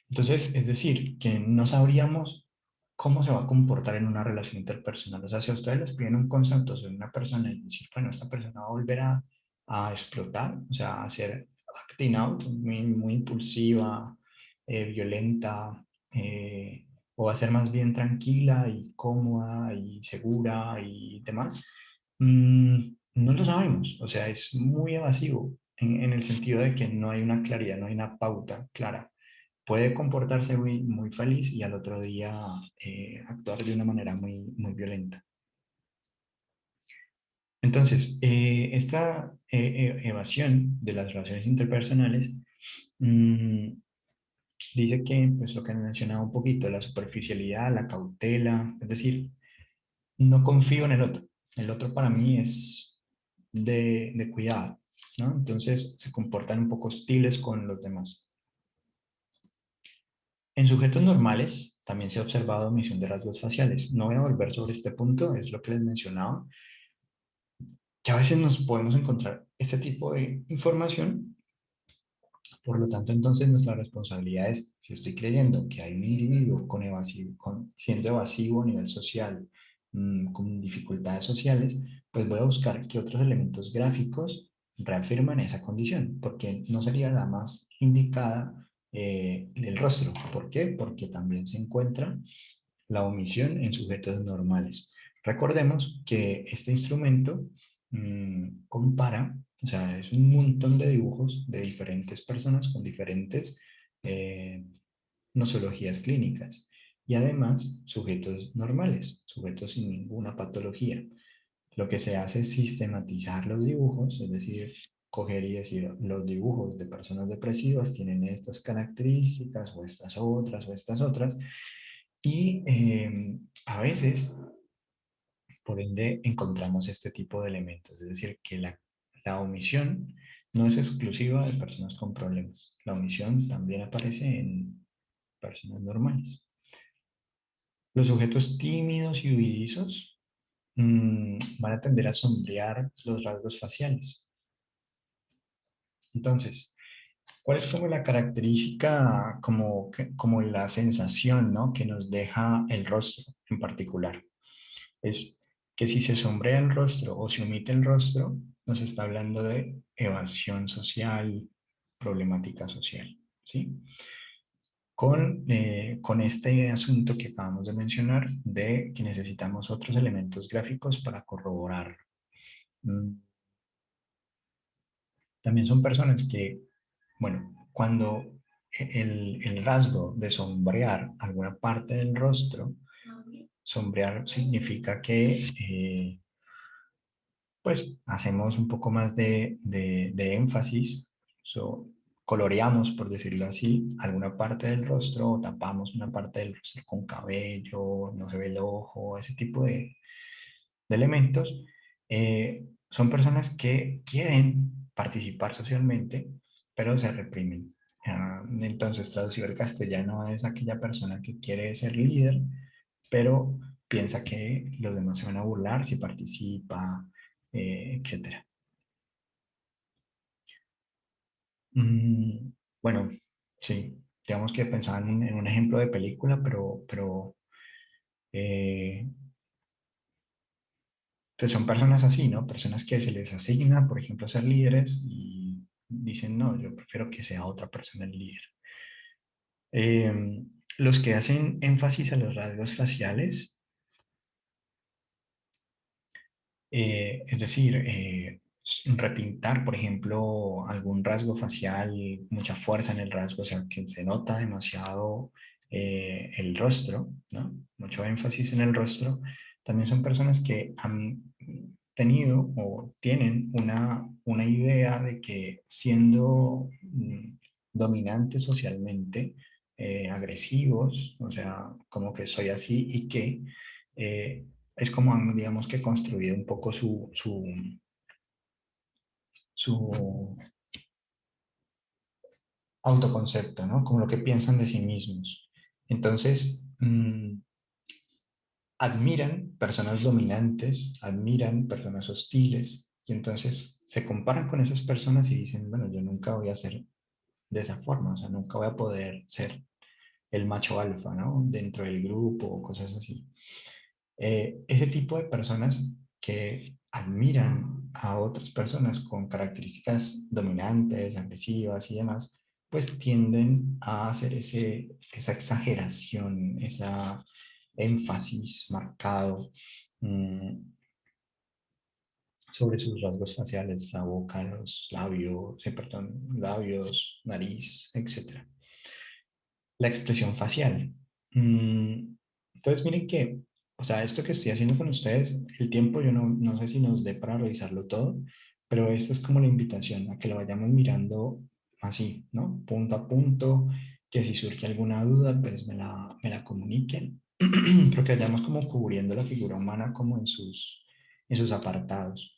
Entonces, es decir, que no sabríamos cómo se va a comportar en una relación interpersonal. O sea, si a ustedes les piden un concepto sobre una persona y decir, bueno, esta persona va a volver a explotar, o sea, a ser acting out, muy impulsiva, violenta, o va a ser más bien tranquila y cómoda y segura y demás, no lo sabemos. O sea, es muy evasivo en el sentido de que no hay una claridad, no hay una pauta clara. Puede comportarse muy feliz y al otro día actuar de una manera muy violenta. Entonces, esta evasión de las relaciones interpersonales mm, dice que, pues lo que han mencionado un poquito, la superficialidad, la cautela, es decir, no confío en el otro. El otro para mí es de cuidado, ¿no? Entonces se comportan un poco hostiles con los demás. En sujetos normales también se ha observado omisión de rasgos faciales. No voy a volver sobre este punto, es lo que les mencionaba, que a veces nos podemos encontrar este tipo de información. Por lo tanto, entonces nuestra responsabilidad es, si estoy creyendo que hay un individuo siendo evasivo a nivel social, con dificultades sociales, pues voy a buscar qué otros elementos gráficos reafirman esa condición, porque no sería la más indicada el rostro. ¿Por qué? Porque también se encuentra la omisión en sujetos normales. Recordemos que este instrumento compara, o sea, es un montón de dibujos de diferentes personas con diferentes eh, nosologías clínicas y además sujetos normales, sujetos sin ninguna patología. Lo que se hace es sistematizar los dibujos, es decir, coger y decir, los dibujos de personas depresivas tienen estas características o estas otras, y a veces, por ende, encontramos este tipo de elementos, es decir, que la omisión no es exclusiva de personas con problemas. La omisión también aparece en personas normales. Los sujetos tímidos y huidizos van a tender a sombrear los rasgos faciales. Entonces, ¿cuál es como la característica, como la sensación, ¿no?, que nos deja el rostro en particular? Es que si se sombrea el rostro o se omite el rostro, nos está hablando de evasión social, problemática social, ¿sí? Con este asunto que acabamos de mencionar, de que necesitamos otros elementos gráficos para corroborar. Mm, También son personas que, bueno, cuando el rasgo de sombrear alguna parte del rostro sombrear significa que pues hacemos un poco más de énfasis, coloreamos, por decirlo así, alguna parte del rostro o tapamos una parte del rostro con cabello, no se ve el ojo, ese tipo de elementos. Son personas que quieren participar socialmente, pero se reprimen. Entonces, traducido al castellano es aquella persona que quiere ser líder, pero piensa que los demás se van a burlar si participa, etcétera. Mm, bueno, sí, digamos que pensaba en un ejemplo de película, pero eh, pues son personas así, ¿no? Personas que se les asigna, por ejemplo, ser líderes y dicen, no, yo prefiero que sea otra persona el líder. Los que hacen énfasis a los rasgos faciales, es decir, repintar, por ejemplo, algún rasgo facial, mucha fuerza en el rasgo, o sea, que se nota demasiado el rostro, ¿no? Mucho énfasis en el rostro. También son personas que han tenido o tienen una idea de que siendo dominantes socialmente, agresivos, o sea, como que soy así y que es como han, digamos que construido un poco su autoconcepto, ¿no? Como lo que piensan de sí mismos. Entonces, admiran personas dominantes, admiran personas hostiles, y entonces se comparan con esas personas y dicen, bueno, yo nunca voy a ser de esa forma, o sea, nunca voy a poder ser el macho alfa, ¿no? Dentro del grupo o cosas así. Ese tipo de personas que admiran a otras personas con características dominantes, agresivas y demás, pues tienden a hacer esa exageración, esa énfasis marcado mmm, sobre sus rasgos faciales, la boca, los labios, perdón, labios, nariz, etc. La expresión facial. Entonces, miren que, o sea, esto que estoy haciendo con ustedes, el tiempo yo no sé si nos dé para revisarlo todo, pero esta es como la invitación a que lo vayamos mirando así, ¿no? Punto a punto, que si surge alguna duda, pues me la comuniquen, pero que vayamos como cubriendo la figura humana como en sus apartados.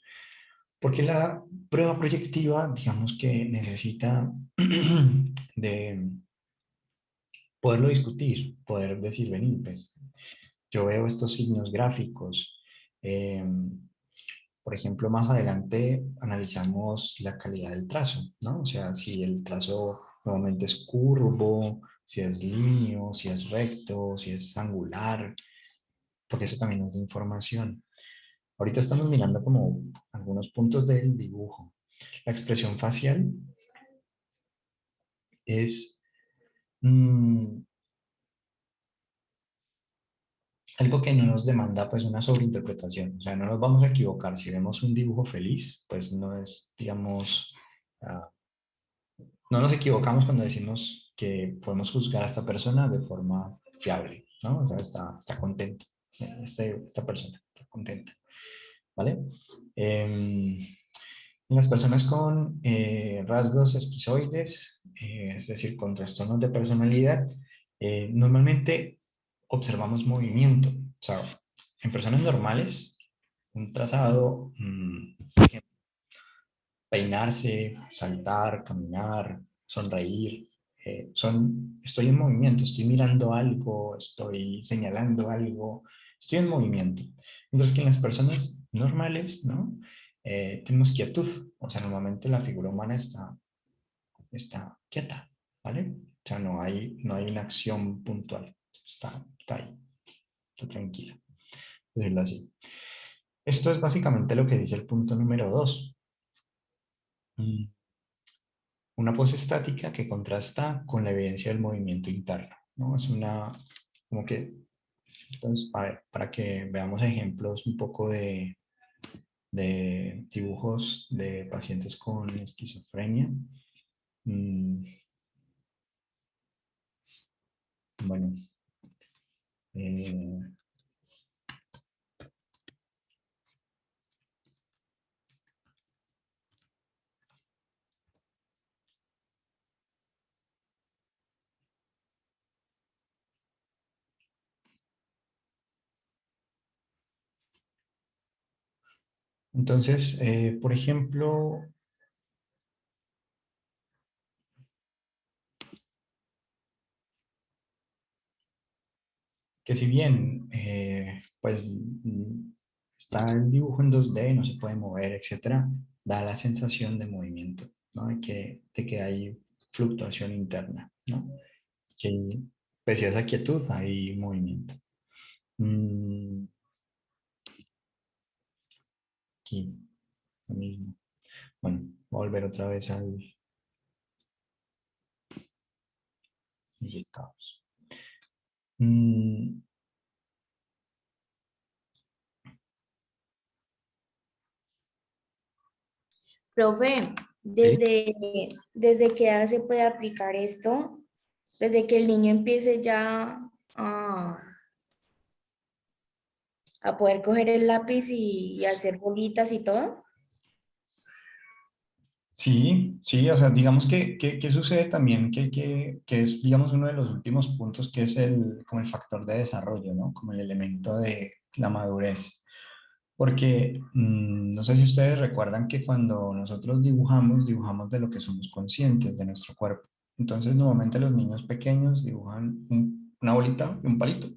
Porque la prueba proyectiva, digamos que necesita de poderlo discutir, poder decir, vení, pues yo veo estos signos gráficos. eh, por ejemplo, más adelante analizamos la calidad del trazo, ¿no? O sea, si el trazo nuevamente es curvo, si es líneo, si es recto, si es angular, porque eso también nos da información. Ahorita estamos mirando como algunos puntos del dibujo. La expresión facial es algo que no nos demanda pues una sobreinterpretación, o sea, no nos vamos a equivocar. Si vemos un dibujo feliz, pues no es, digamos, ah, no nos equivocamos cuando decimos que podemos juzgar a esta persona de forma fiable, ¿no? O sea, está contento, esta persona está contenta, ¿vale? En las personas con rasgos esquizoides, es decir, con trastornos de personalidad, normalmente observamos movimiento. O sea, en personas normales, un trazado, peinarse, saltar, caminar, sonreír, estoy en movimiento, estoy mirando algo, estoy señalando algo, estoy en movimiento. Mientras que en las personas normales, ¿no? Tenemos quietud, o sea, normalmente la figura humana está quieta, ¿vale? O sea, no hay una acción puntual, está ahí, está tranquila, por decirlo así. Esto es básicamente lo que dice el punto número 2. Una pose estática que contrasta con la evidencia del movimiento interno, ¿no? Es como que, entonces, para que veamos ejemplos un poco de dibujos de pacientes con esquizofrenia. Mm, bueno, eh, Entonces, por ejemplo, que si bien pues está el dibujo en 2D, no se puede mover, etcétera, da la sensación de movimiento, ¿no? De que hay fluctuación interna, ¿no? Que pese a esa quietud hay movimiento. Mm, aquí, lo mismo. Bueno, voy a volver otra vez al listados. Mm, Profe, sí. ¿desde qué edad se puede aplicar esto? Desde que el niño empiece ya a, a poder coger el lápiz y hacer bolitas y todo. Sí, sí, o sea, digamos que sucede también que es, digamos, uno de los últimos puntos que es como el factor de desarrollo, ¿no? Como el elemento de la madurez. Porque no sé si ustedes recuerdan que cuando nosotros dibujamos, dibujamos de lo que somos conscientes de nuestro cuerpo. Entonces, normalmente los niños pequeños dibujan una bolita y un palito.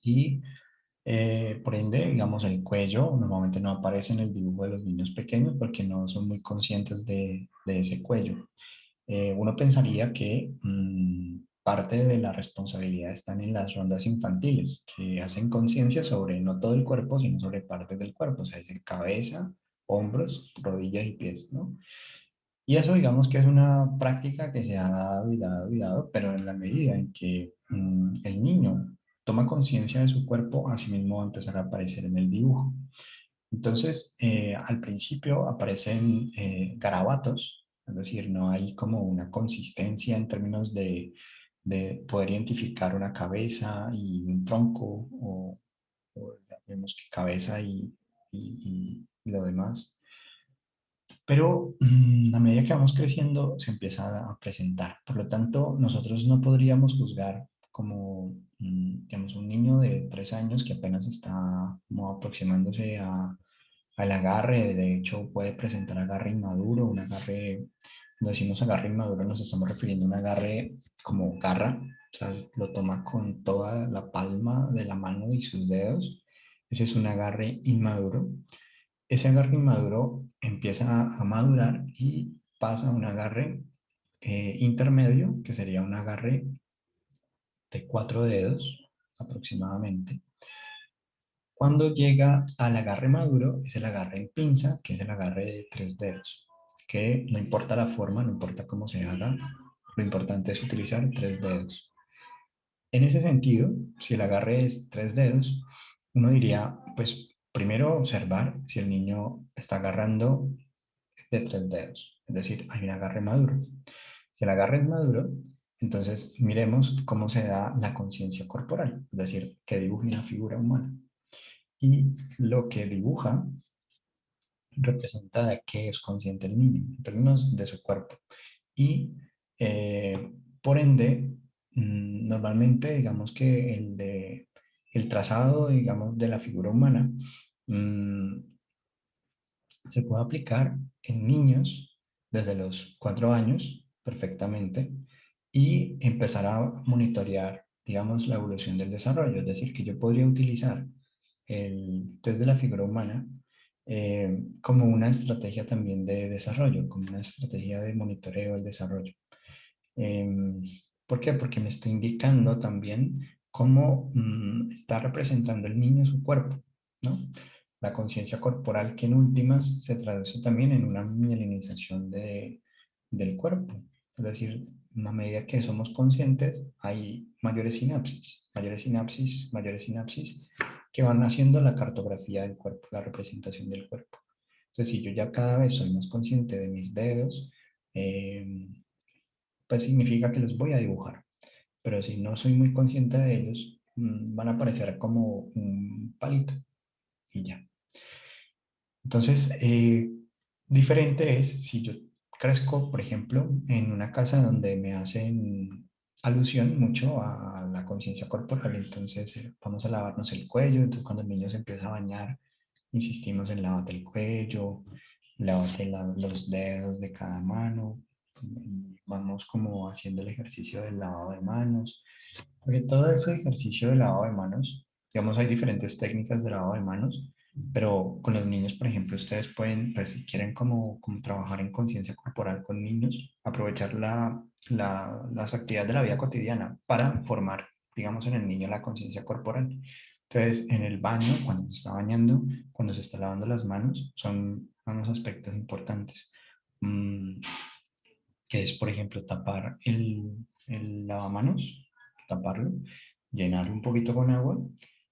Y por ende, digamos, el cuello normalmente no aparece en el dibujo de los niños pequeños porque no son muy conscientes de ese cuello. Uno pensaría que parte de la responsabilidad están en las rondas infantiles, que hacen conciencia sobre no todo el cuerpo, sino sobre partes del cuerpo, o sea, es cabeza, hombros, rodillas y pies, ¿no? Y eso digamos que es una práctica que se ha dado y dado y dado, pero en la medida en que el niño toma conciencia de su cuerpo, así mismo va a empezar a aparecer en el dibujo. Entonces, al principio aparecen garabatos, es decir, no hay como una consistencia en términos de poder identificar una cabeza y un tronco, o vemos que cabeza y lo demás. Pero a medida que vamos creciendo, se empieza a presentar. Por lo tanto, nosotros no podríamos juzgar como, digamos, un niño de 3 años que apenas está como aproximándose al agarre. De hecho, puede presentar agarre inmaduro, un agarre, cuando decimos agarre inmaduro, nos estamos refiriendo a un agarre como garra, o sea, lo toma con toda la palma de la mano y sus dedos. Ese es un agarre inmaduro. Ese agarre inmaduro empieza a madurar y pasa a un agarre intermedio, que sería un agarre de 4 dedos aproximadamente. Cuando llega al agarre maduro, es el agarre en pinza, que es el agarre de 3 dedos, que no importa la forma, no importa cómo se haga, lo importante es utilizar 3 dedos. En ese sentido, si el agarre es 3 dedos, uno diría, pues primero observar si el niño está agarrando de 3 dedos, es decir, hay un agarre maduro. Si el agarre es maduro, entonces miremos cómo se da la conciencia corporal, es decir, que dibuja una figura humana. Y lo que dibuja representa de qué es consciente el niño en términos de su cuerpo. Y por ende, normalmente digamos que el trazado, digamos, de la figura humana mmm, se puede aplicar en niños desde los 4 años perfectamente y empezar a monitorear, digamos, la evolución del desarrollo. Es decir, que yo podría utilizar el test de la figura humana como una estrategia también de desarrollo, como una estrategia de monitoreo del desarrollo. Em, ¿Por qué? Porque me está indicando también cómo está representando el niño su cuerpo, ¿no? La conciencia corporal que en últimas se traduce también en una mielinización del cuerpo. Es decir, a medida que somos conscientes, hay mayores sinapsis, mayores sinapsis que van haciendo la cartografía del cuerpo, la representación del cuerpo. Entonces, si yo ya cada vez soy más consciente de mis dedos, eh, pues significa que los voy a dibujar. Pero si no soy muy consciente de ellos, van a parecer como un palito y ya. Entonces, diferente es si yo crezco, por ejemplo, en una casa donde me hacen alusión mucho a la conciencia corporal, entonces vamos a lavarnos el cuello, entonces cuando el niño se empieza a bañar, insistimos en lávate el cuello, lávate los dedos de cada mano, y vamos como haciendo el ejercicio del lavado de manos, porque todo ese ejercicio de lavado de manos, digamos, hay diferentes técnicas de lavado de manos, pero con los niños, por ejemplo, ustedes pueden, pues si quieren como trabajar en conciencia corporal con niños, aprovechar las actividades de la vida cotidiana para formar, digamos, en el niño la conciencia corporal. Entonces, en el baño, cuando se está bañando, cuando se está lavando las manos, son unos aspectos importantes. Mm, que es, por ejemplo, tapar el lavamanos, taparlo, llenarlo un poquito con agua,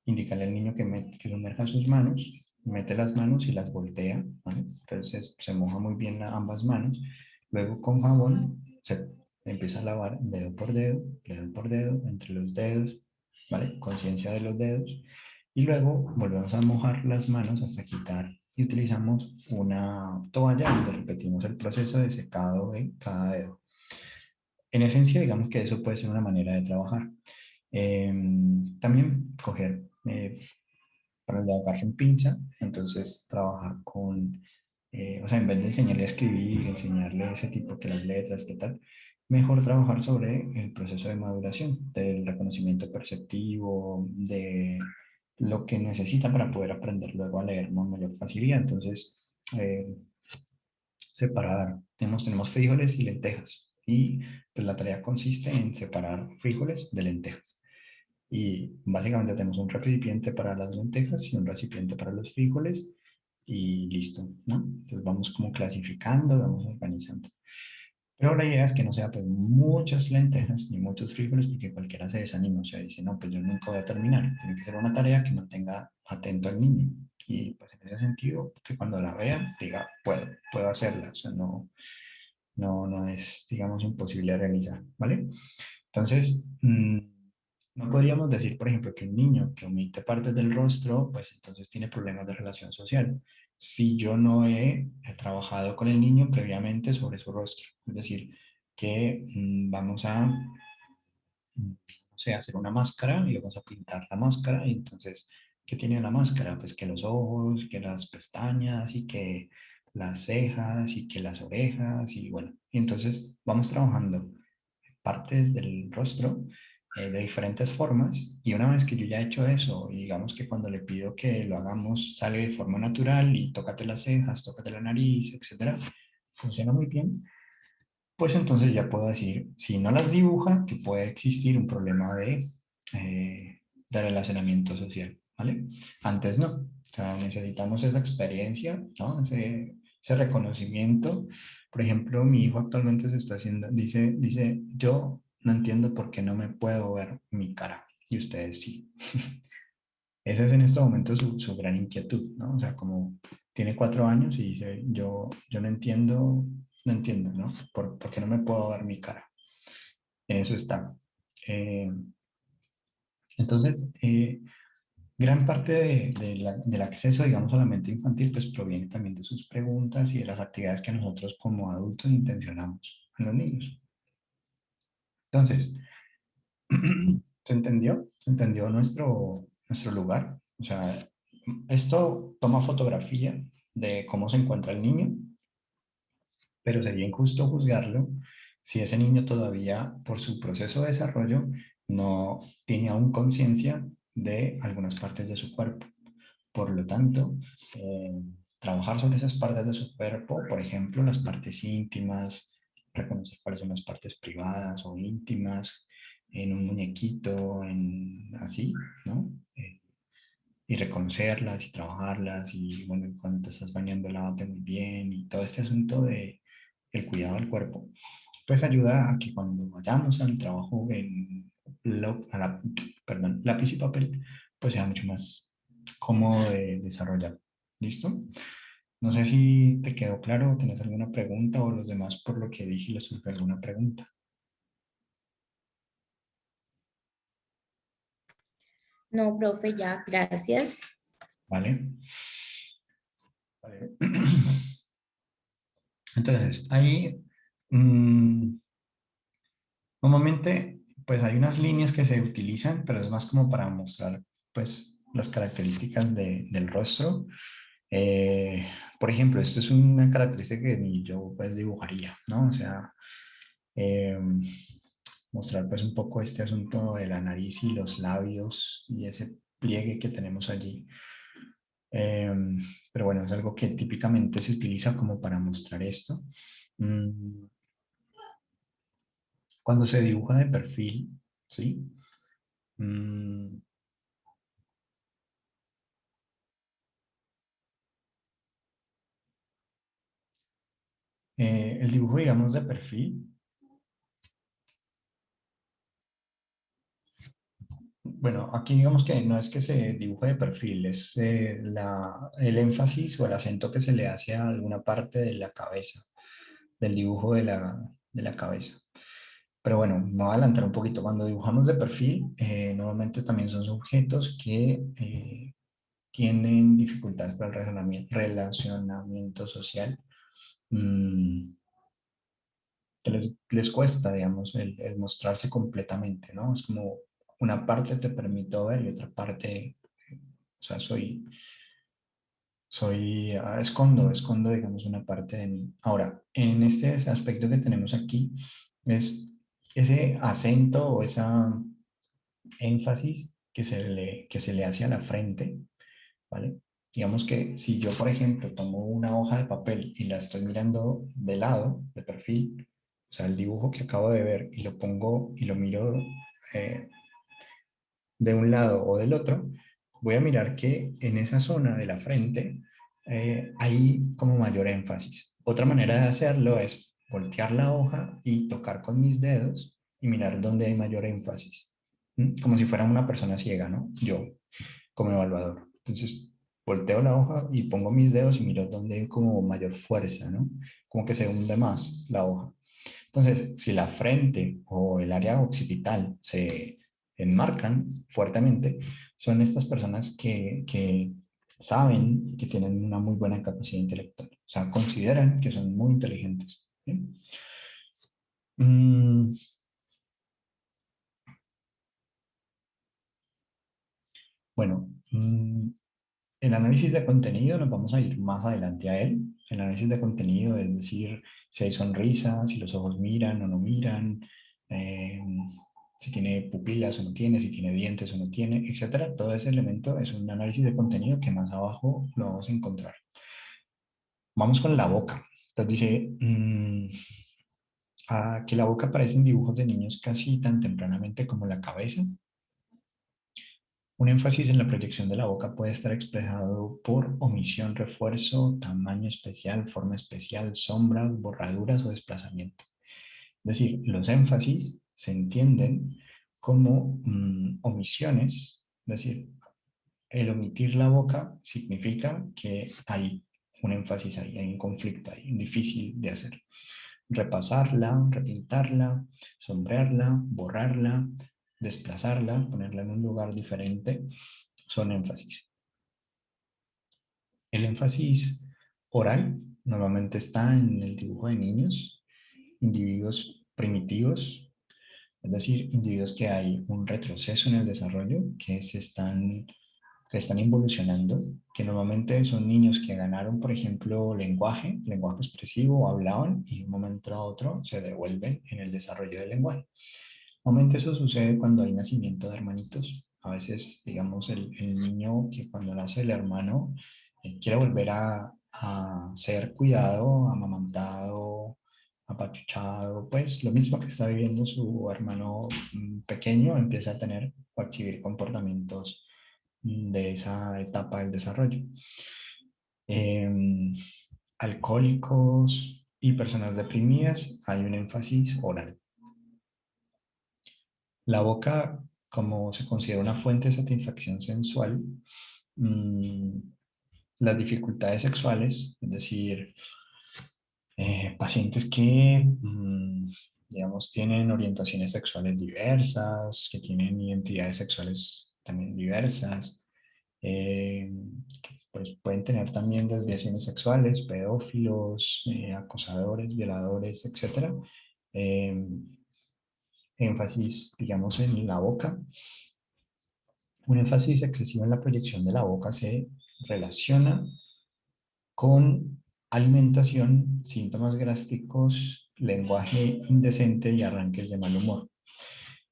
indicarle al niño que sumerja sus manos, mete las manos y las voltea, ¿vale? Entonces se moja muy bien ambas manos. Luego con jabón se empieza a lavar dedo por dedo, entre los dedos, ¿vale? Conciencia de los dedos. Y luego volvemos a mojar las manos hasta quitar y utilizamos una toalla donde repetimos el proceso de secado de cada dedo. En esencia, digamos que eso puede ser una manera de trabajar. También coger para lavarse en pinza, entonces trabajar con, o sea, en vez de enseñarle a escribir, enseñarle ese tipo que las letras, qué tal, mejor trabajar sobre el proceso de maduración, del reconocimiento perceptivo, de lo que necesita para poder aprender luego a leer con mayor facilidad. Entonces, separar, tenemos frijoles y lentejas, y pues la tarea consiste en separar frijoles de lentejas. Y básicamente tenemos un recipiente para las lentejas y un recipiente para los frijoles y listo, ¿no? Entonces vamos como clasificando, vamos organizando. Pero la idea es que no sea pues muchas lentejas ni muchos frijoles porque cualquiera se desanima, o sea, dice, no, pues yo nunca voy a terminar. Tiene que ser una tarea que mantenga atento al niño. Y pues en ese sentido, que cuando la vea, diga, puedo hacerla, o sea, no es, digamos, imposible de realizar, ¿vale? Entonces, no podríamos decir, por ejemplo, que un niño que omite partes del rostro, pues entonces tiene problemas de relación social. Si yo no he trabajado con el niño previamente sobre su rostro, es decir, que vamos a, no sé, hacer una máscara y vamos a pintar la máscara y entonces, ¿qué tiene la máscara? Pues que los ojos, que las pestañas y que las cejas y que las orejas y bueno, y entonces vamos trabajando partes del rostro de diferentes formas y una vez que yo ya he hecho eso y digamos que cuando le pido que lo hagamos sale de forma natural y tócate las cejas, tócate la nariz, etcétera, funciona muy bien, pues entonces ya puedo decir, si no las dibuja, que puede existir un problema de relacionamiento social, ¿vale? Antes no, o sea, necesitamos esa experiencia, ¿no? Ese reconocimiento. Por ejemplo, mi hijo actualmente se está haciendo, dice, yo no entiendo por qué no me puedo ver mi cara y ustedes sí. Esa es en este momento su gran inquietud, ¿no? O sea, como tiene 4 años y dice, yo no entiendo, ¿no? ¿Por qué no me puedo ver mi cara? En eso está. Eh, entonces, gran parte del acceso, digamos, a la mente infantil, pues proviene también de sus preguntas y de las actividades que nosotros como adultos intencionamos en los niños. Entonces, ¿se entendió? ¿Se entendió nuestro lugar? O sea, esto toma fotografía de cómo se encuentra el niño, pero sería injusto juzgarlo si ese niño todavía, por su proceso de desarrollo, no tiene aún conciencia de algunas partes de su cuerpo. Por lo tanto, trabajar sobre esas partes de su cuerpo, por ejemplo, las partes íntimas, reconocer cuáles son las partes privadas o íntimas en un muñequito, así, ¿no? Y reconocerlas y trabajarlas y bueno, cuando te estás bañando, lávate muy bien y todo este asunto de el cuidado del cuerpo, pues ayuda a que cuando vayamos al trabajo perdón, lápiz y papel, pues sea mucho más cómodo de desarrollar. ¿Listo? No sé si te quedó claro, ¿tienes alguna pregunta o los demás por lo que dije les surgió alguna pregunta? No, profe, ya, gracias. ¿Vale? Vale. Entonces, ahí normalmente pues hay unas líneas que se utilizan, pero es más como para mostrar pues las características del rostro. Eh, por ejemplo, esto es una característica que ni yo pues dibujaría, ¿no? O sea, eh, mostrar pues un poco este asunto de la nariz y los labios y ese pliegue que tenemos allí. Eh, pero bueno, es algo que típicamente se utiliza como para mostrar esto. Mm, Cuando se dibuja de perfil, ¿sí? Mm, el dibujo, digamos, de perfil, bueno, aquí digamos que no es que se dibuje de perfil, es el énfasis o el acento que se le hace a alguna parte de la cabeza, del dibujo de la cabeza. Pero bueno, me voy a adelantar un poquito. Cuando dibujamos de perfil, normalmente también son sujetos que tienen dificultades para el relacionamiento social, mm, que les cuesta, digamos, el mostrarse completamente, ¿no? Es como una parte te permito ver y otra parte, o sea, escondo, digamos, una parte de mí. Ahora, en este aspecto que tenemos aquí, es ese acento o esa énfasis que se le hace a la frente, ¿vale? Digamos que si yo, por ejemplo, tomo una hoja de papel y la estoy mirando de lado, de perfil, o sea, el dibujo que acabo de ver y lo pongo y lo miro eh, de un lado o del otro, voy a mirar que en esa zona de la frente hay como mayor énfasis. Otra manera de hacerlo es voltear la hoja y tocar con mis dedos y mirar dónde hay mayor énfasis. ¿Mm? Como si fuera una persona ciega, ¿no? Yo, como evaluador. Entonces, volteo la hoja y pongo mis dedos y miro dónde hay como mayor fuerza, ¿no? Como que se hunde más la hoja. Entonces, si la frente o el área occipital se enmarcan fuertemente, son estas personas que saben que tienen una muy buena capacidad intelectual. O sea, consideran que son muy inteligentes. ¿Sí? Mm, bueno, el análisis de contenido, nos vamos a ir más adelante a él. El análisis de contenido, es decir, si hay sonrisas, si los ojos miran o no miran, eh, si tiene pupilas o no tiene, si tiene dientes o no tiene, etcétera. Todo ese elemento es un análisis de contenido que más abajo lo vamos a encontrar. Vamos con la boca. Entonces dice que la boca aparece en dibujos de niños casi tan tempranamente como la cabeza. Un énfasis en la proyección de la boca puede estar expresado por omisión, refuerzo, tamaño especial, forma especial, sombras, borraduras o desplazamiento. Es decir, los énfasis se entienden como omisiones, es decir, el omitir la boca significa que hay un énfasis ahí, hay un conflicto ahí, difícil de hacer. Repasarla, repintarla, sombrearla, borrarla, desplazarla, ponerla en un lugar diferente, son énfasis. El énfasis oral normalmente está en el dibujo de niños, individuos primitivos, es decir, individuos que hay un retroceso en el desarrollo, que están involucionando, que normalmente son niños que ganaron, por ejemplo, lenguaje expresivo, hablaban y de un momento a otro se devuelven en el desarrollo del lenguaje. Normalmente eso sucede cuando hay nacimiento de hermanitos. A veces, digamos, el niño que cuando nace el hermano quiere volver a ser cuidado, amamantado, apachuchado, pues lo mismo que está viviendo su hermano pequeño, empieza a tener o adquirir comportamientos de esa etapa del desarrollo. Em, Alcohólicos y personas deprimidas, hay un énfasis oral. La boca, como se considera una fuente de satisfacción sensual, mm, las dificultades sexuales, es decir, pacientes que, digamos, tienen orientaciones sexuales diversas, que tienen identidades sexuales también diversas, eh, que pues, pueden tener también desviaciones sexuales, pedófilos, acosadores, violadores, etcétera. Eh, Énfasis, digamos, en la boca. Un énfasis excesivo en la proyección de la boca se relaciona con alimentación, síntomas gástricos, lenguaje indecente y arranques de mal humor.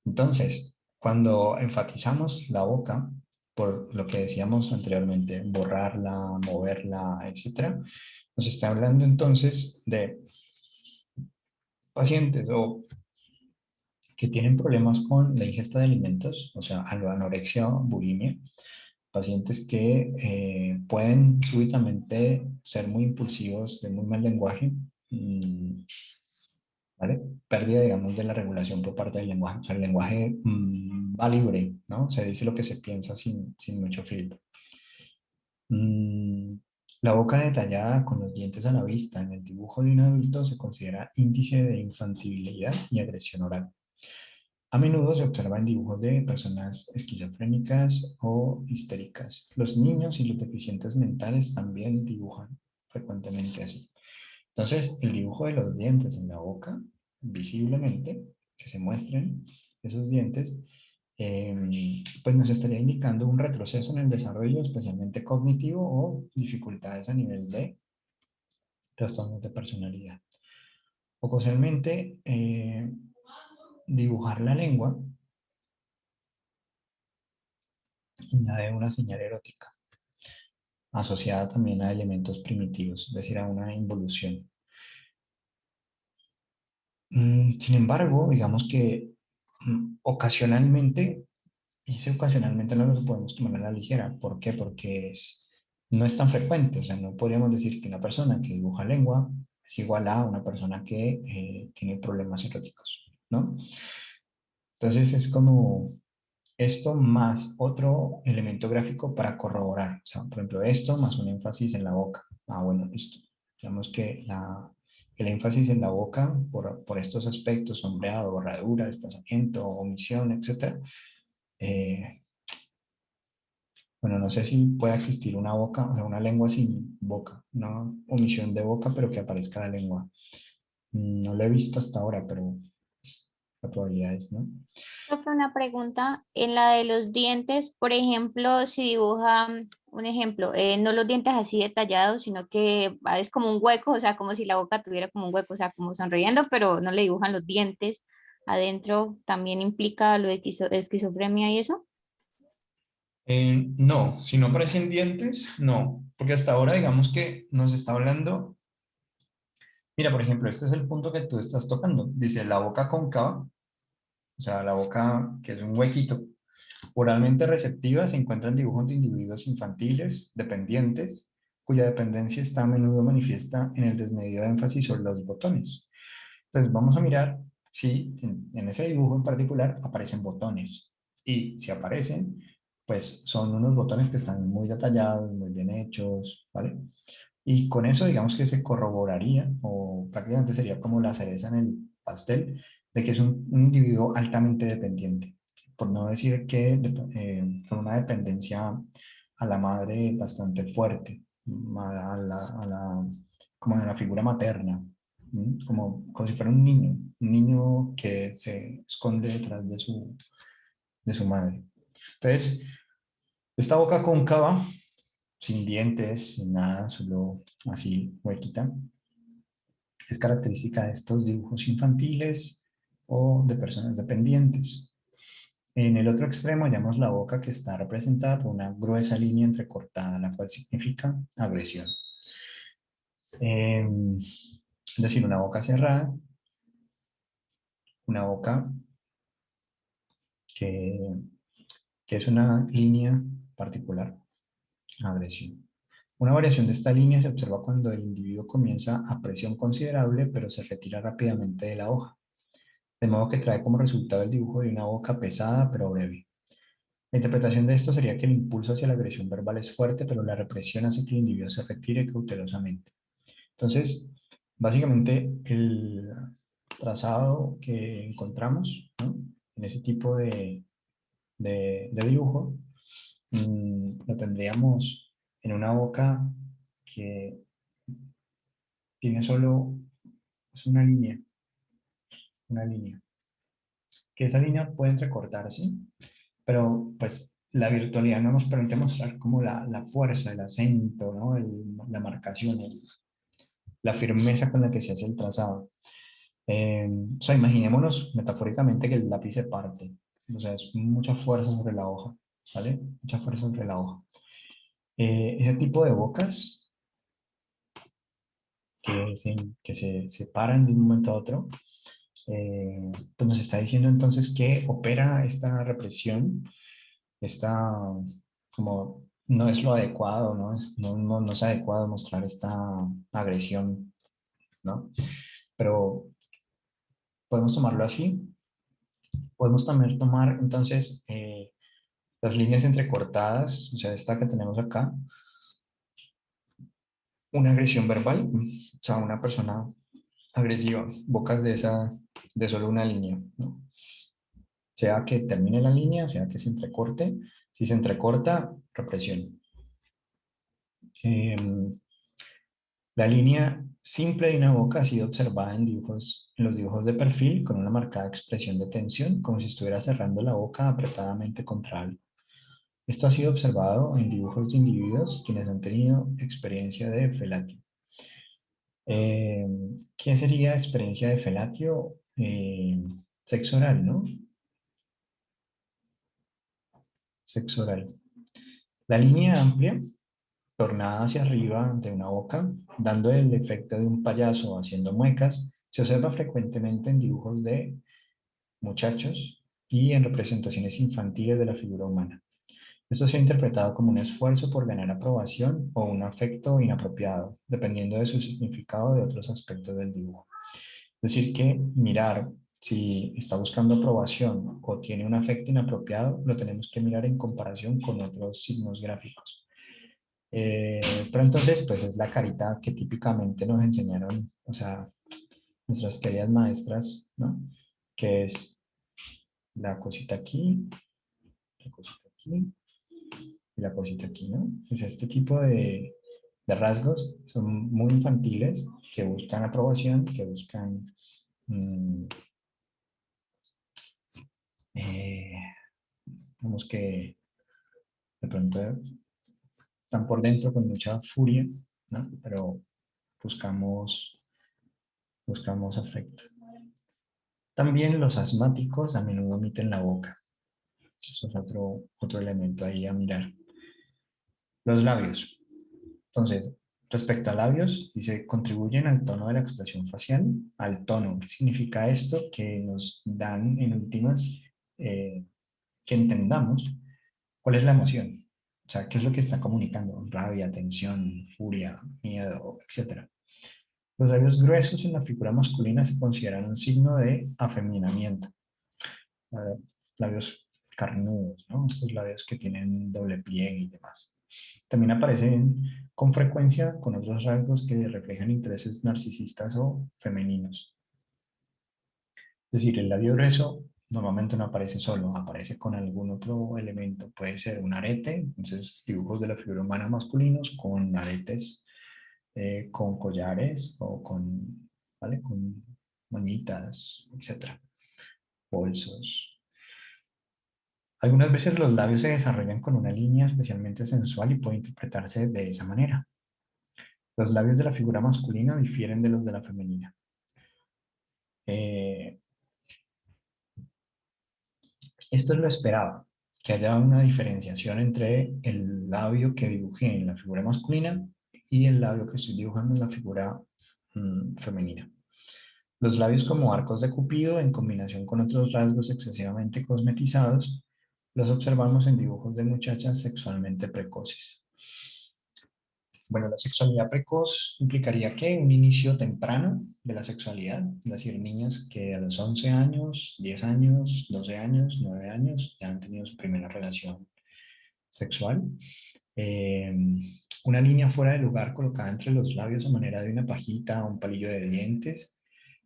Entonces, cuando enfatizamos la boca, por lo que decíamos anteriormente, borrarla, moverla, etcétera, nos está hablando entonces de pacientes o que tienen problemas con la ingesta de alimentos, o sea, anorexia o bulimia, pacientes que pueden súbitamente ser muy impulsivos, de muy mal lenguaje, ¿vale? Pérdida, digamos, de la regulación por parte del lenguaje. O sea, el lenguaje va libre, ¿no? Se dice lo que se piensa sin mucho filtro. Mm, la boca detallada con los dientes a la vista en el dibujo de un adulto se considera índice de infantilidad y agresión oral. A menudo se observa en dibujos de personas esquizofrénicas o histéricas. Los niños y los deficientes mentales también dibujan frecuentemente así. Entonces, el dibujo de los dientes en la boca, visiblemente, que se muestren esos dientes, pues nos estaría indicando un retroceso en el desarrollo, especialmente cognitivo o dificultades a nivel de trastornos de personalidad. Ocasionalmente, dibujar la lengua añade una señal erótica, asociada también a elementos primitivos, es decir, a una involución. Sin embargo, digamos que ocasionalmente, y ese ocasionalmente no lo podemos tomar a la ligera. ¿Por qué? Porque no es tan frecuente. O sea, no podríamos decir que una persona que dibuja lengua es igual a una persona que tiene problemas eróticos, ¿no? Entonces es como esto más otro elemento gráfico para corroborar. O sea, por ejemplo, esto más un énfasis en la boca. Ah, bueno, listo. Digamos que el énfasis en la boca por estos aspectos, sombreado, borradura, desplazamiento, omisión, etcétera. eh, bueno, no sé si puede existir una boca, o sea, una lengua sin boca, una omisión de boca, pero que aparezca la lengua. No lo he visto hasta ahora, pero pues, la probabilidad es, ¿no? Profe, una pregunta, en la de los dientes, por ejemplo, si dibuja un ejemplo, no los dientes así detallados, sino que es como un hueco, o sea, como si la boca tuviera como un hueco, o sea, como sonriendo, pero no le dibujan los dientes adentro, también implica lo de esquizofrenia y eso. No, si no aparecen dientes, no, porque hasta ahora digamos que nos está hablando, mira, por ejemplo, este es el punto que tú estás tocando, dice la boca cóncava, o sea, la boca que es un huequito, oralmente receptiva, se encuentran dibujos de individuos infantiles, dependientes, cuya dependencia está a menudo manifiesta en el desmedido énfasis sobre los botones. Entonces vamos a mirar si en ese dibujo en particular aparecen botones. Y si aparecen, pues son unos botones que están muy detallados, muy bien hechos, ¿vale? Y con eso digamos que se corroboraría, o prácticamente sería como la cereza en el pastel, de que es un individuo altamente dependiente. Por no decir que con una dependencia a la madre bastante fuerte, como de la figura materna, como si fuera un niño que se esconde detrás de su madre. Entonces, esta boca cóncava, sin dientes, sin nada, solo así huequita, es característica de estos dibujos infantiles o de personas dependientes. En el otro extremo hallamos la boca que está representada por una gruesa línea entrecortada, la cual significa agresión. Es decir, una boca cerrada, una boca que, que es una línea particular, agresión. Una variación de esta línea se observa cuando el individuo comienza a presión considerable, pero se retira rápidamente de la hoja, de modo que trae como resultado el dibujo de una boca pesada pero breve. La interpretación de esto sería que el impulso hacia la agresión verbal es fuerte, pero la represión hace que el individuo se retire cautelosamente. Entonces, básicamente el trazado que encontramos, ¿no?, en ese tipo de dibujo, lo tendríamos en una boca que tiene solo es una línea, que esa línea puede entrecortarse, pero pues la virtualidad no nos permite mostrar como la fuerza, el acento, ¿no? La marcación, la firmeza con la que se hace el trazado. O sea, imaginémonos metafóricamente que el lápiz se parte. O sea, es mucha fuerza sobre la hoja, ¿vale? Mucha fuerza sobre la hoja. Ese tipo de bocas que se separan de un momento a otro, pues nos está diciendo entonces que opera esta represión, esta, como no es lo adecuado, no es adecuado mostrar esta agresión, ¿no? Pero podemos tomarlo así. Podemos también tomar entonces las líneas entrecortadas, o sea, esta que tenemos acá, una agresión verbal, o sea, una persona agresiva, bocas de solo una línea, ¿no? Sea que termine la línea, sea que se entrecorte. Si se entrecorta, represión. La línea simple de una boca ha sido observada en los dibujos de perfil con una marcada expresión de tensión, como si estuviera cerrando la boca apretadamente contra algo. Esto ha sido observado en dibujos de individuos quienes han tenido experiencia de felatio. Eh, ¿Qué sería experiencia de felatio? Sexo oral, ¿no? Sexo oral. La línea amplia, tornada hacia arriba de una boca, dando el efecto de un payaso haciendo muecas, se observa frecuentemente en dibujos de muchachos y en representaciones infantiles de la figura humana. Esto se ha interpretado como un esfuerzo por ganar aprobación o un afecto inapropiado, dependiendo de su significado de otros aspectos del dibujo. Es decir, que mirar si está buscando aprobación o tiene un afecto inapropiado, lo tenemos que mirar en comparación con otros signos gráficos. Pero entonces, pues es la carita que típicamente nos enseñaron, o sea, nuestras queridas maestras, ¿no? Que es la cosita aquí, la cosita aquí y la cosita aquí, ¿no? O sea, este tipo de rasgos son muy infantiles, que buscan aprobación, que buscan, mm, eh, digamos que de pronto están por dentro con mucha furia, ¿no? Pero buscamos afecto. También los asmáticos a menudo omiten la boca. Eso es otro elemento ahí a mirar. Los labios. Entonces, respecto a labios, dice, contribuyen al tono de la expresión facial, al tono. ¿Qué significa esto? Que nos dan en últimas que entendamos cuál es la emoción. O sea, qué es lo que está comunicando. Rabia, tensión, furia, miedo, etcétera. Los labios gruesos en la figura masculina se consideran un signo de afeminamiento. Labios carnudos, ¿no? Estos labios que tienen doble pliegue y demás. También aparecen con frecuencia con otros rasgos que reflejan intereses narcisistas o femeninos. Es decir, el labio grueso normalmente no aparece solo, aparece con algún otro elemento. Puede ser un arete, entonces dibujos de la figura humana masculinos con aretes, con collares o ¿vale? Con moñitas, etcétera, bolsos. Algunas veces los labios se desarrollan con una línea especialmente sensual y puede interpretarse de esa manera. Los labios de la figura masculina difieren de los de la femenina. Eh, Esto es lo esperado, que haya una diferenciación entre el labio que dibujé en la figura masculina y el labio que estoy dibujando en la figura femenina. Los labios como arcos de Cupido, en combinación con otros rasgos excesivamente cosmetizados, los observamos en dibujos de muchachas sexualmente precoces. Bueno, la sexualidad precoz implicaría que un inicio temprano de la sexualidad, es decir, niñas que a los 11 años, 10 años, 12 años, 9 años ya han tenido su primera relación sexual. Eh, una línea fuera de lugar colocada entre los labios a manera de una pajita o un palillo de dientes.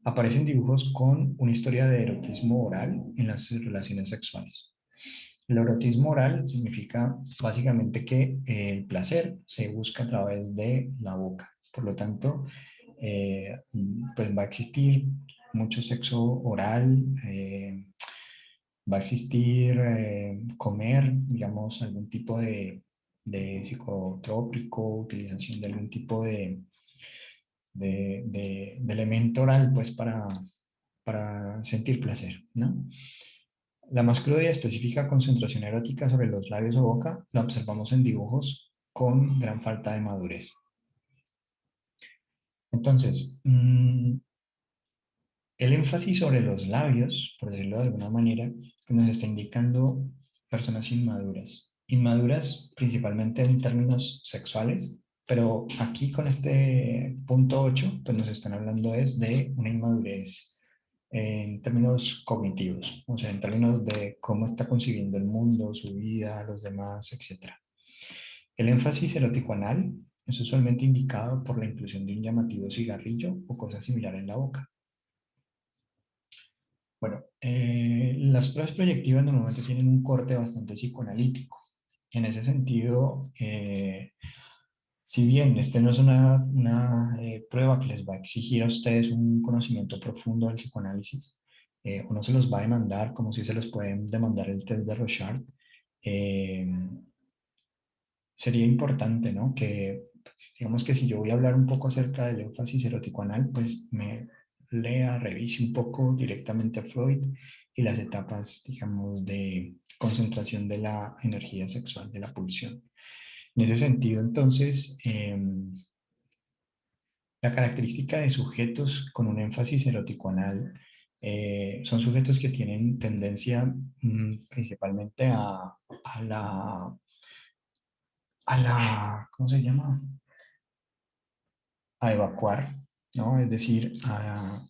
Aparecen dibujos con una historia de erotismo oral en las relaciones sexuales. El erotismo oral significa básicamente que el placer se busca a través de la boca. Por lo tanto, pues va a existir mucho sexo oral, Va a existir comer, digamos, algún tipo de psicotrópico, utilización de algún tipo de elemento oral, pues para sentir placer, ¿no? La más cruda y específica concentración erótica sobre los labios o boca la observamos en dibujos con gran falta de madurez. Entonces, el énfasis sobre los labios, por decirlo de alguna manera, pues nos está indicando personas inmaduras. Inmaduras principalmente en términos sexuales, pero aquí con este punto 8, pues nos están hablando es de una inmadurez en términos cognitivos, o sea, en términos de cómo está concibiendo el mundo, su vida, los demás, etcétera. El énfasis erótico anal es usualmente indicado por la inclusión de un llamativo cigarrillo o cosa similar en la boca. Bueno, las pruebas proyectivas normalmente tienen un corte bastante psicoanalítico. En ese sentido, si bien este no es una prueba que les va a exigir a ustedes un conocimiento profundo del psicoanálisis, uno se los va a demandar como si se los pueden demandar el test de Rorschach. eh, Sería importante, ¿no? Que, digamos que si yo voy a hablar un poco acerca del énfasis erótico anal, pues me lea, revise un poco directamente a Freud y las etapas, digamos, de concentración de la energía sexual, de la pulsión. En ese sentido, entonces, la característica de sujetos con un énfasis erótico anal son sujetos que tienen tendencia principalmente a la, ¿cómo se llama? A evacuar, ¿no? Es decir, a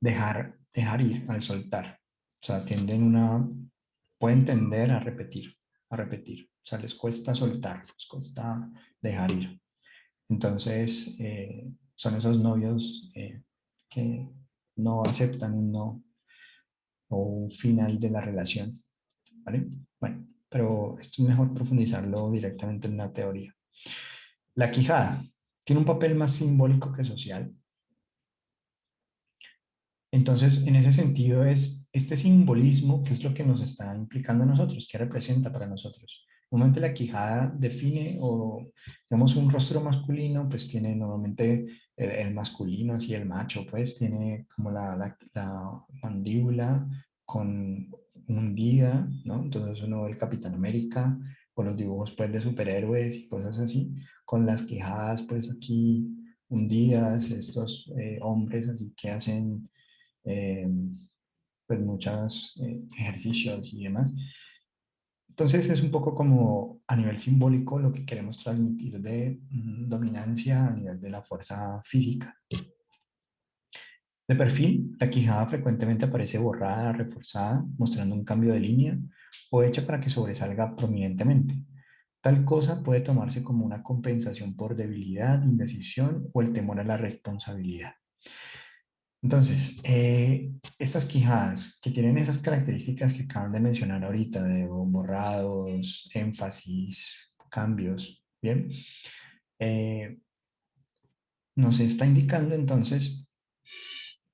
dejar ir, al soltar. O sea, pueden tender a repetir. O sea, les cuesta soltar, les cuesta dejar ir. Entonces, son esos novios que no aceptan un no o un final de la relación, ¿vale? Bueno, pero esto es mejor profundizarlo directamente en la teoría. La quijada tiene un papel más simbólico que social. Entonces, en ese sentido es este simbolismo que es lo que nos está implicando a nosotros, que representa para nosotros. Normalmente la quijada define o, digamos, un rostro masculino, pues tiene normalmente el masculino, así el macho, pues tiene como la mandíbula con hundida, ¿no? Entonces uno ve el Capitán América o los dibujos, pues, de superhéroes y cosas así, con las quijadas, pues, aquí hundidas, estos hombres así que hacen eh, pues muchos ejercicios y demás. Entonces es un poco como a nivel simbólico lo que queremos transmitir de dominancia a nivel de la fuerza física. De perfil, la quijada frecuentemente aparece borrada, reforzada, mostrando un cambio de línea o hecha para que sobresalga prominentemente. Tal cosa puede tomarse como una compensación por debilidad, indecisión o el temor a la responsabilidad. Entonces, estas quijadas que tienen esas características que acaban de mencionar ahorita, de borrados, énfasis, cambios, ¿bien? Eh, Nos está indicando entonces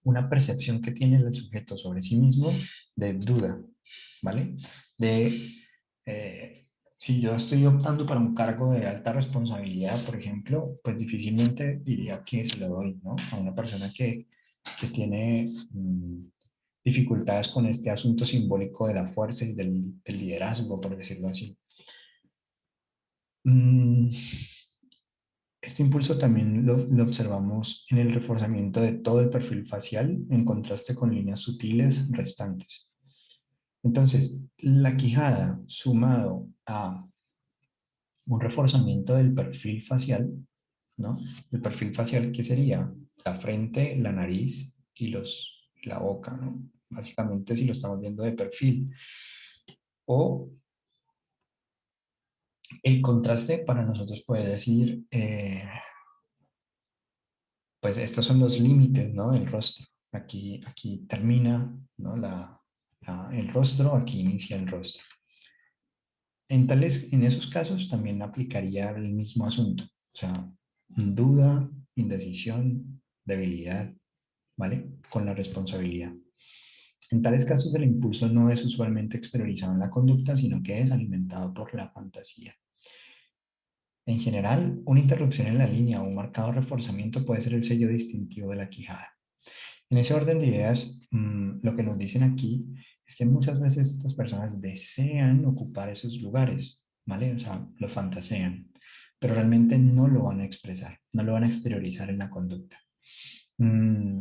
una percepción que tiene el sujeto sobre sí mismo de duda, ¿vale? Eh, si yo estoy optando para un cargo de alta responsabilidad, por ejemplo, pues difícilmente diría que se lo doy, ¿no? A una persona que tiene dificultades con este asunto simbólico de la fuerza y del liderazgo, por decirlo así. Mm, Este impulso también lo observamos en el reforzamiento de todo el perfil facial en contraste con líneas sutiles restantes. Entonces, la quijada sumado a un reforzamiento del perfil facial, ¿no? El perfil facial, ¿qué sería? La frente, la nariz y la boca, ¿no? Básicamente, si lo estamos viendo de perfil. O el contraste para nosotros puede decir, pues estos son los límites, ¿no? Del rostro. Aquí termina, ¿no? El rostro, aquí inicia el rostro. En esos casos también aplicaría el mismo asunto. O sea, duda, indecisión, debilidad, ¿vale? Con la responsabilidad. En tales casos, el impulso no es usualmente exteriorizado en la conducta, sino que es alimentado por la fantasía. En general, una interrupción en la línea o un marcado reforzamiento puede ser el sello distintivo de la quijada. En ese orden de ideas, lo que nos dicen aquí es que muchas veces estas personas desean ocupar esos lugares, ¿vale? O sea, lo fantasean, pero realmente no lo van a expresar, no lo van a exteriorizar en la conducta. Mm,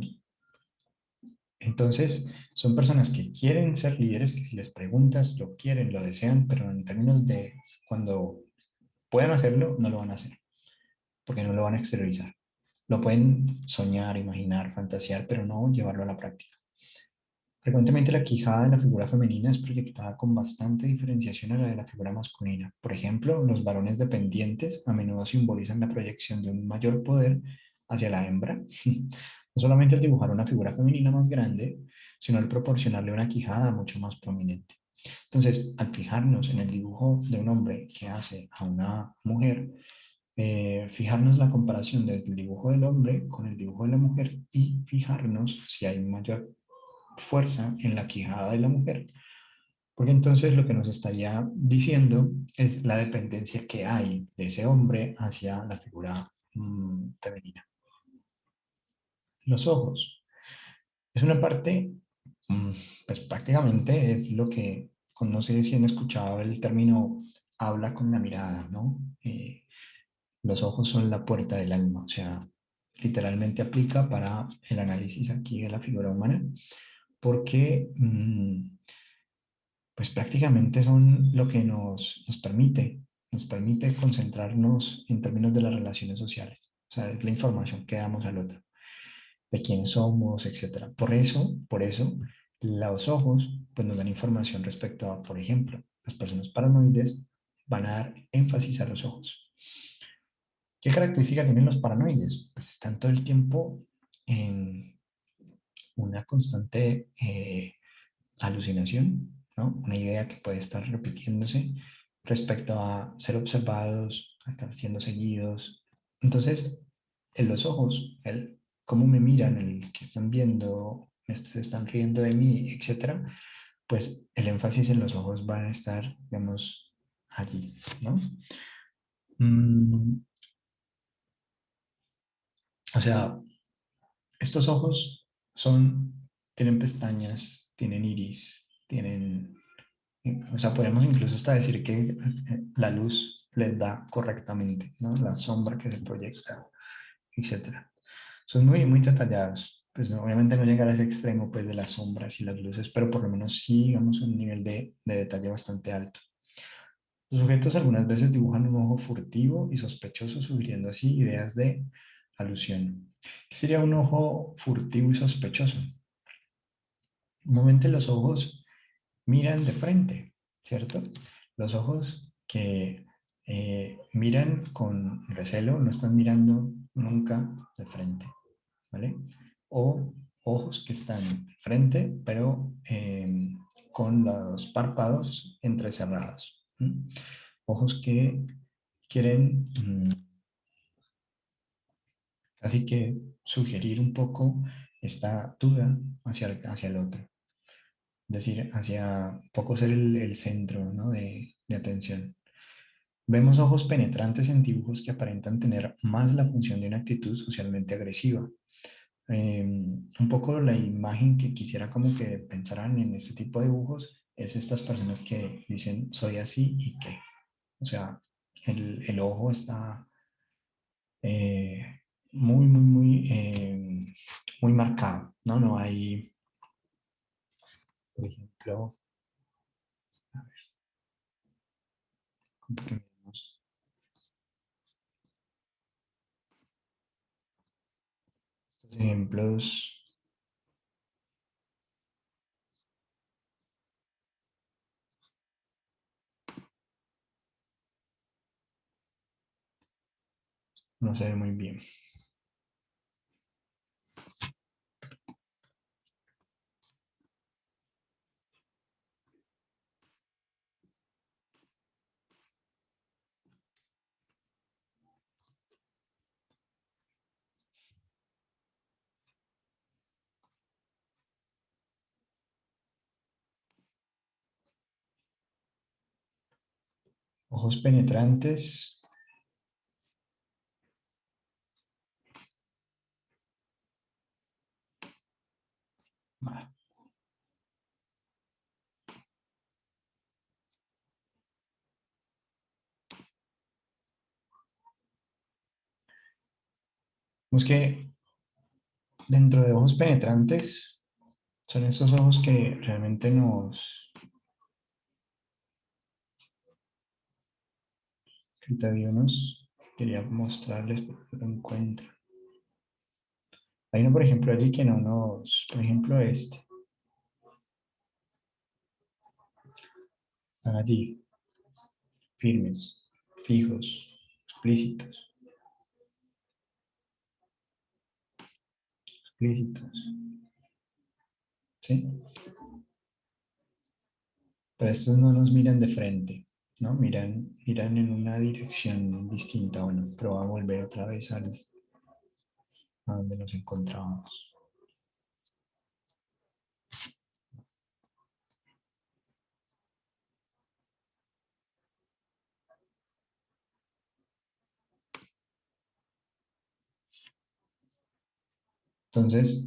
Entonces, son personas que quieren ser líderes, que si les preguntas, lo quieren, lo desean, pero en términos de cuando puedan hacerlo, no lo van a hacer, porque no lo van a exteriorizar. Lo pueden soñar, imaginar, fantasear, pero no llevarlo a la práctica. Frecuentemente la quijada de la figura femenina es proyectada con bastante diferenciación a la de la figura masculina. Por ejemplo, los varones dependientes a menudo simbolizan la proyección de un mayor poder hacia la hembra. No solamente al dibujar una figura femenina más grande, sino al proporcionarle una quijada mucho más prominente. Entonces, al fijarnos en el dibujo de un hombre que hace a una mujer, fijarnos la comparación del dibujo del hombre con el dibujo de la mujer y fijarnos si hay mayor fuerza en la quijada de la mujer, porque entonces lo que nos estaría diciendo es la dependencia que hay de ese hombre hacia la figura femenina. Los ojos. Es una parte, mm, pues prácticamente es lo que, no sé si han escuchado el término habla con la mirada, ¿no? Los ojos son la puerta del alma, o sea, literalmente aplica para el análisis aquí de la figura humana, porque pues prácticamente son lo que nos permite concentrarnos en términos de las relaciones sociales. O sea, es la información que damos al otro, de quiénes somos, etcétera. Por eso, los ojos pues nos dan información respecto a, por ejemplo, las personas paranoides van a dar énfasis a los ojos. ¿Qué característica tienen los paranoides? Pues están todo el tiempo en una constante alucinación, ¿no? Una idea que puede estar repitiéndose respecto a ser observados, a estar siendo seguidos. Entonces, en los ojos, el cómo me miran, el que están viendo, se están riendo de mí, etcétera, pues el énfasis en los ojos va a estar, digamos, allí, ¿no? Mm, o sea, estos ojos tienen pestañas, tienen iris, tienen. O sea, podemos incluso hasta decir que la luz les da correctamente, ¿no? La sombra que se proyecta, etcétera. Son muy, muy detallados. Pues obviamente no llegar a ese extremo pues, de las sombras y las luces, pero por lo menos sí, digamos, un nivel de detalle bastante alto. Los sujetos algunas veces dibujan un ojo furtivo y sospechoso, sugiriendo así ideas de alusión. ¿Qué sería un ojo furtivo y sospechoso? Normalmente los ojos miran de frente, ¿cierto? Los ojos que miran con recelo no están mirando nunca de frente, ¿vale? O ojos que están de frente, pero con los párpados entrecerrados. ¿Mm? Ojos que quieren casi que sugerir un poco esta duda hacia el otro. Es decir, hacia poco ser el centro, ¿no? de atención. Vemos ojos penetrantes en dibujos que aparentan tener más la función de una actitud socialmente agresiva. Un poco la imagen que quisiera como que pensaran en este tipo de dibujos es estas personas que dicen soy así y qué. O sea, el ojo está muy, muy, muy, muy marcado, ¿no? No hay, por ejemplo, a ver, comprimimos estos ejemplos. No se ve muy bien. ojos penetrantes. Vale. Vemos que dentro de ojos penetrantes son estos ojos que realmente nos... Ahorita vi unos, quería mostrarles porque lo encuentro. Hay uno, por ejemplo, allí que no nos... Por ejemplo, este. Están allí, firmes, fijos, explícitos, explícitos. ¿Sí? Pero estos no nos miran de frente, ¿no? Miran en una dirección distinta. Bueno, pero va a volver otra vez a donde nos encontrábamos. Entonces,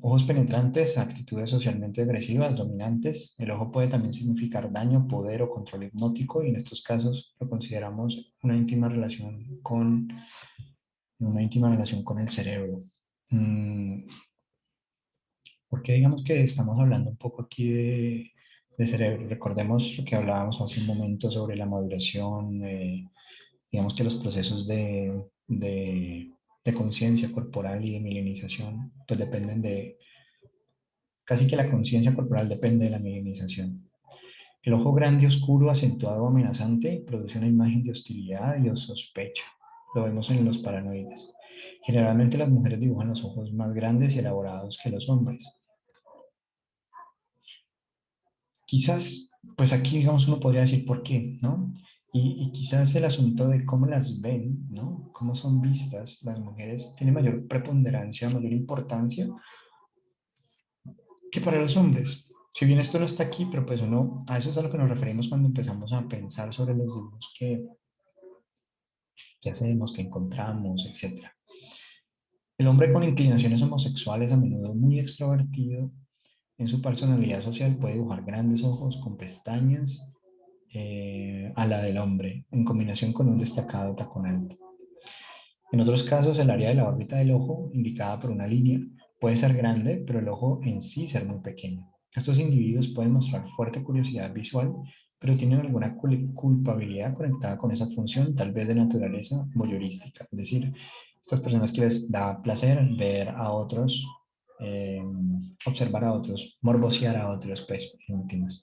ojos penetrantes, actitudes socialmente agresivas, dominantes. El ojo puede también significar daño, poder o control hipnótico, y en estos casos lo consideramos una íntima relación con el cerebro. Porque digamos que estamos hablando un poco aquí de cerebro. Recordemos lo que hablábamos hace un momento sobre la maduración, digamos que los procesos de conciencia corporal y de milenización, pues dependen casi que la conciencia corporal depende de la milenización. El ojo grande, oscuro, acentuado o amenazante produce una imagen de hostilidad y de sospecha. Lo vemos en los paranoides. Generalmente las mujeres dibujan los ojos más grandes y elaborados que los hombres. Quizás, pues aquí, digamos, uno podría decir por qué, ¿no? Y quizás el asunto de cómo las ven, ¿no? Cómo son vistas las mujeres tiene mayor preponderancia, mayor importancia que para los hombres. Si bien esto no está aquí, pero pues uno, a eso es a lo que nos referimos cuando empezamos a pensar sobre los dibujos que hacemos, que encontramos, etcétera. El hombre con inclinaciones homosexuales, a menudo muy extrovertido, en su personalidad social puede dibujar grandes ojos con pestañas a la del hombre, en combinación con un destacado tacón alto. En otros casos, el área de la órbita del ojo, indicada por una línea, puede ser grande, pero el ojo en sí ser muy pequeño. Estos individuos pueden mostrar fuerte curiosidad visual, pero tienen alguna culpabilidad conectada con esa función, tal vez de naturaleza voyeurística. Es decir, estas personas que les da placer ver a otros, eh, observar a otros, morbosear a otros, pues, en últimas.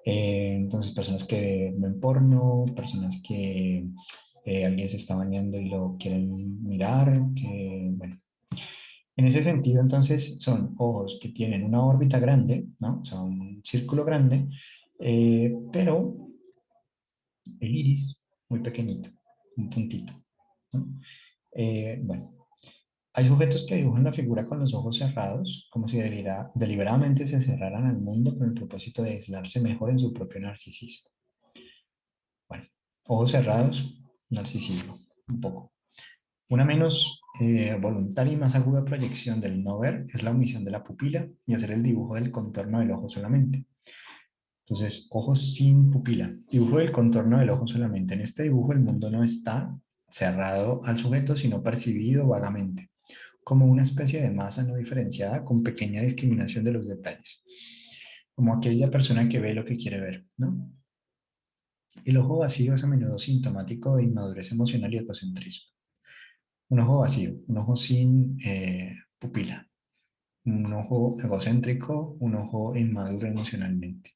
Entonces, personas que ven porno, personas que alguien se está bañando y lo quieren mirar, que, bueno. En ese sentido, entonces, son ojos que tienen una órbita grande, ¿no? O sea, un círculo grande, pero el iris muy pequeñito, un puntito, ¿no? Bueno, hay sujetos que dibujan la figura con los ojos cerrados, como si deliberadamente se cerraran al mundo con el propósito de aislarse mejor en su propio narcisismo. Bueno, ojos cerrados, narcisismo, un poco. Una menos voluntaria y más aguda proyección del no ver es la omisión de la pupila y hacer el dibujo del contorno del ojo solamente. Entonces, ojos sin pupila. Dibujo del contorno del ojo solamente. En este dibujo el mundo no está cerrado al sujeto, sino percibido vagamente, como una especie de masa no diferenciada con pequeña discriminación de los detalles, como aquella persona que ve lo que quiere ver, ¿no? El ojo vacío es a menudo sintomático de inmadurez emocional y egocentrismo. Un ojo vacío, un ojo sin pupila, un ojo egocéntrico, un ojo inmaduro emocionalmente.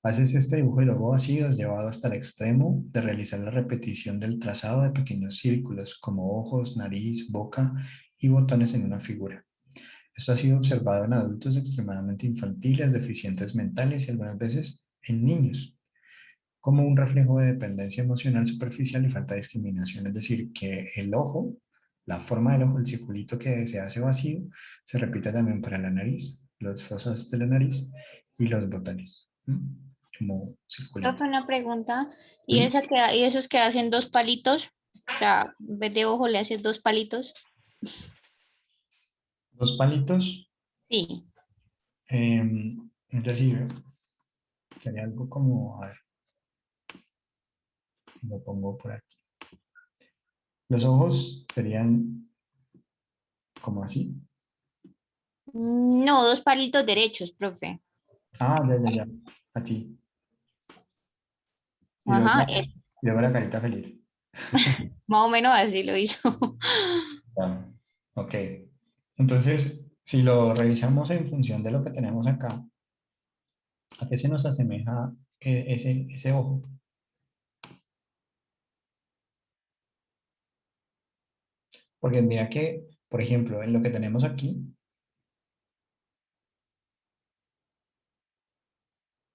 A veces este dibujo del ojo vacío es llevado hasta el extremo de realizar la repetición del trazado de pequeños círculos como ojos, nariz, boca y botones en una figura. Esto ha sido observado en adultos extremadamente infantiles, deficientes mentales y algunas veces en niños, como un reflejo de dependencia emocional superficial y falta de discriminación. Es decir, que el ojo, la forma del ojo, el circulito que se hace vacío, se repite también para la nariz, los fosas de la nariz y los botones. como circulito. Profe, una pregunta. ¿Y, ¿Mm? y esos que hacen dos palitos? O sea, en vez de ojo le haces dos palitos. Dos palitos, Sí. es decir, sería algo como, a ver, lo pongo por aquí. Los ojos serían como así. No, dos palitos derechos, profe. Ah, ya, ya, ya, así. Y luego, Ajá, y luego la carita feliz. más o menos así lo hizo. Ya. Ok. Entonces, si lo revisamos en función de lo que tenemos acá, ¿a qué se nos asemeja ese ojo? Porque mira que, por ejemplo, en lo que tenemos aquí,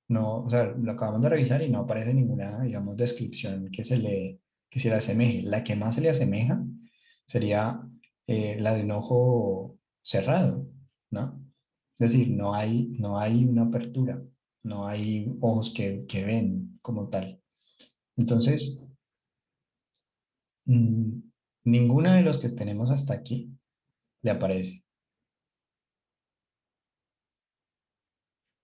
no, o sea, lo acabamos de revisar y no aparece ninguna, digamos, descripción que se le asemeje. La que más se le asemeja sería la de un ojo cerrado, ¿no? Es decir, no hay una apertura, no hay ojos que ven como tal. Entonces, mm, ninguna de los que tenemos hasta aquí le aparece.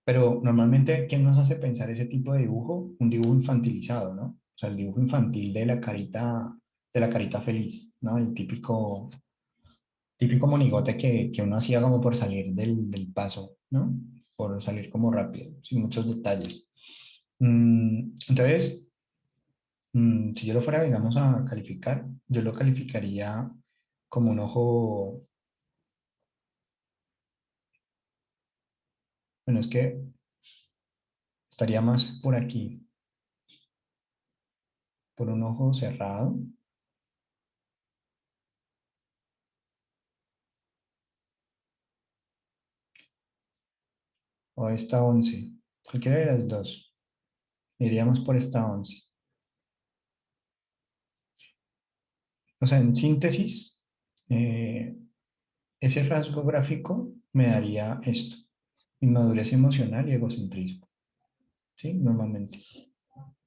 Pero normalmente, ¿qué nos hace pensar ese tipo de dibujo? Un dibujo infantilizado, ¿no? O sea, el dibujo infantil de la carita feliz, ¿no? El típico monigote que uno hacía como por salir del paso, ¿no? Por salir como rápido, sin muchos detalles. Entonces, si yo lo fuera, digamos, a calificar, yo lo calificaría como un ojo, bueno, es que estaría más por aquí, por un ojo cerrado, o esta 11, cualquiera de las dos. Iríamos por esta 11. O sea, en síntesis, eh, ese rasgo gráfico me daría esto, inmadurez emocional y egocentrismo, ¿sí? Normalmente.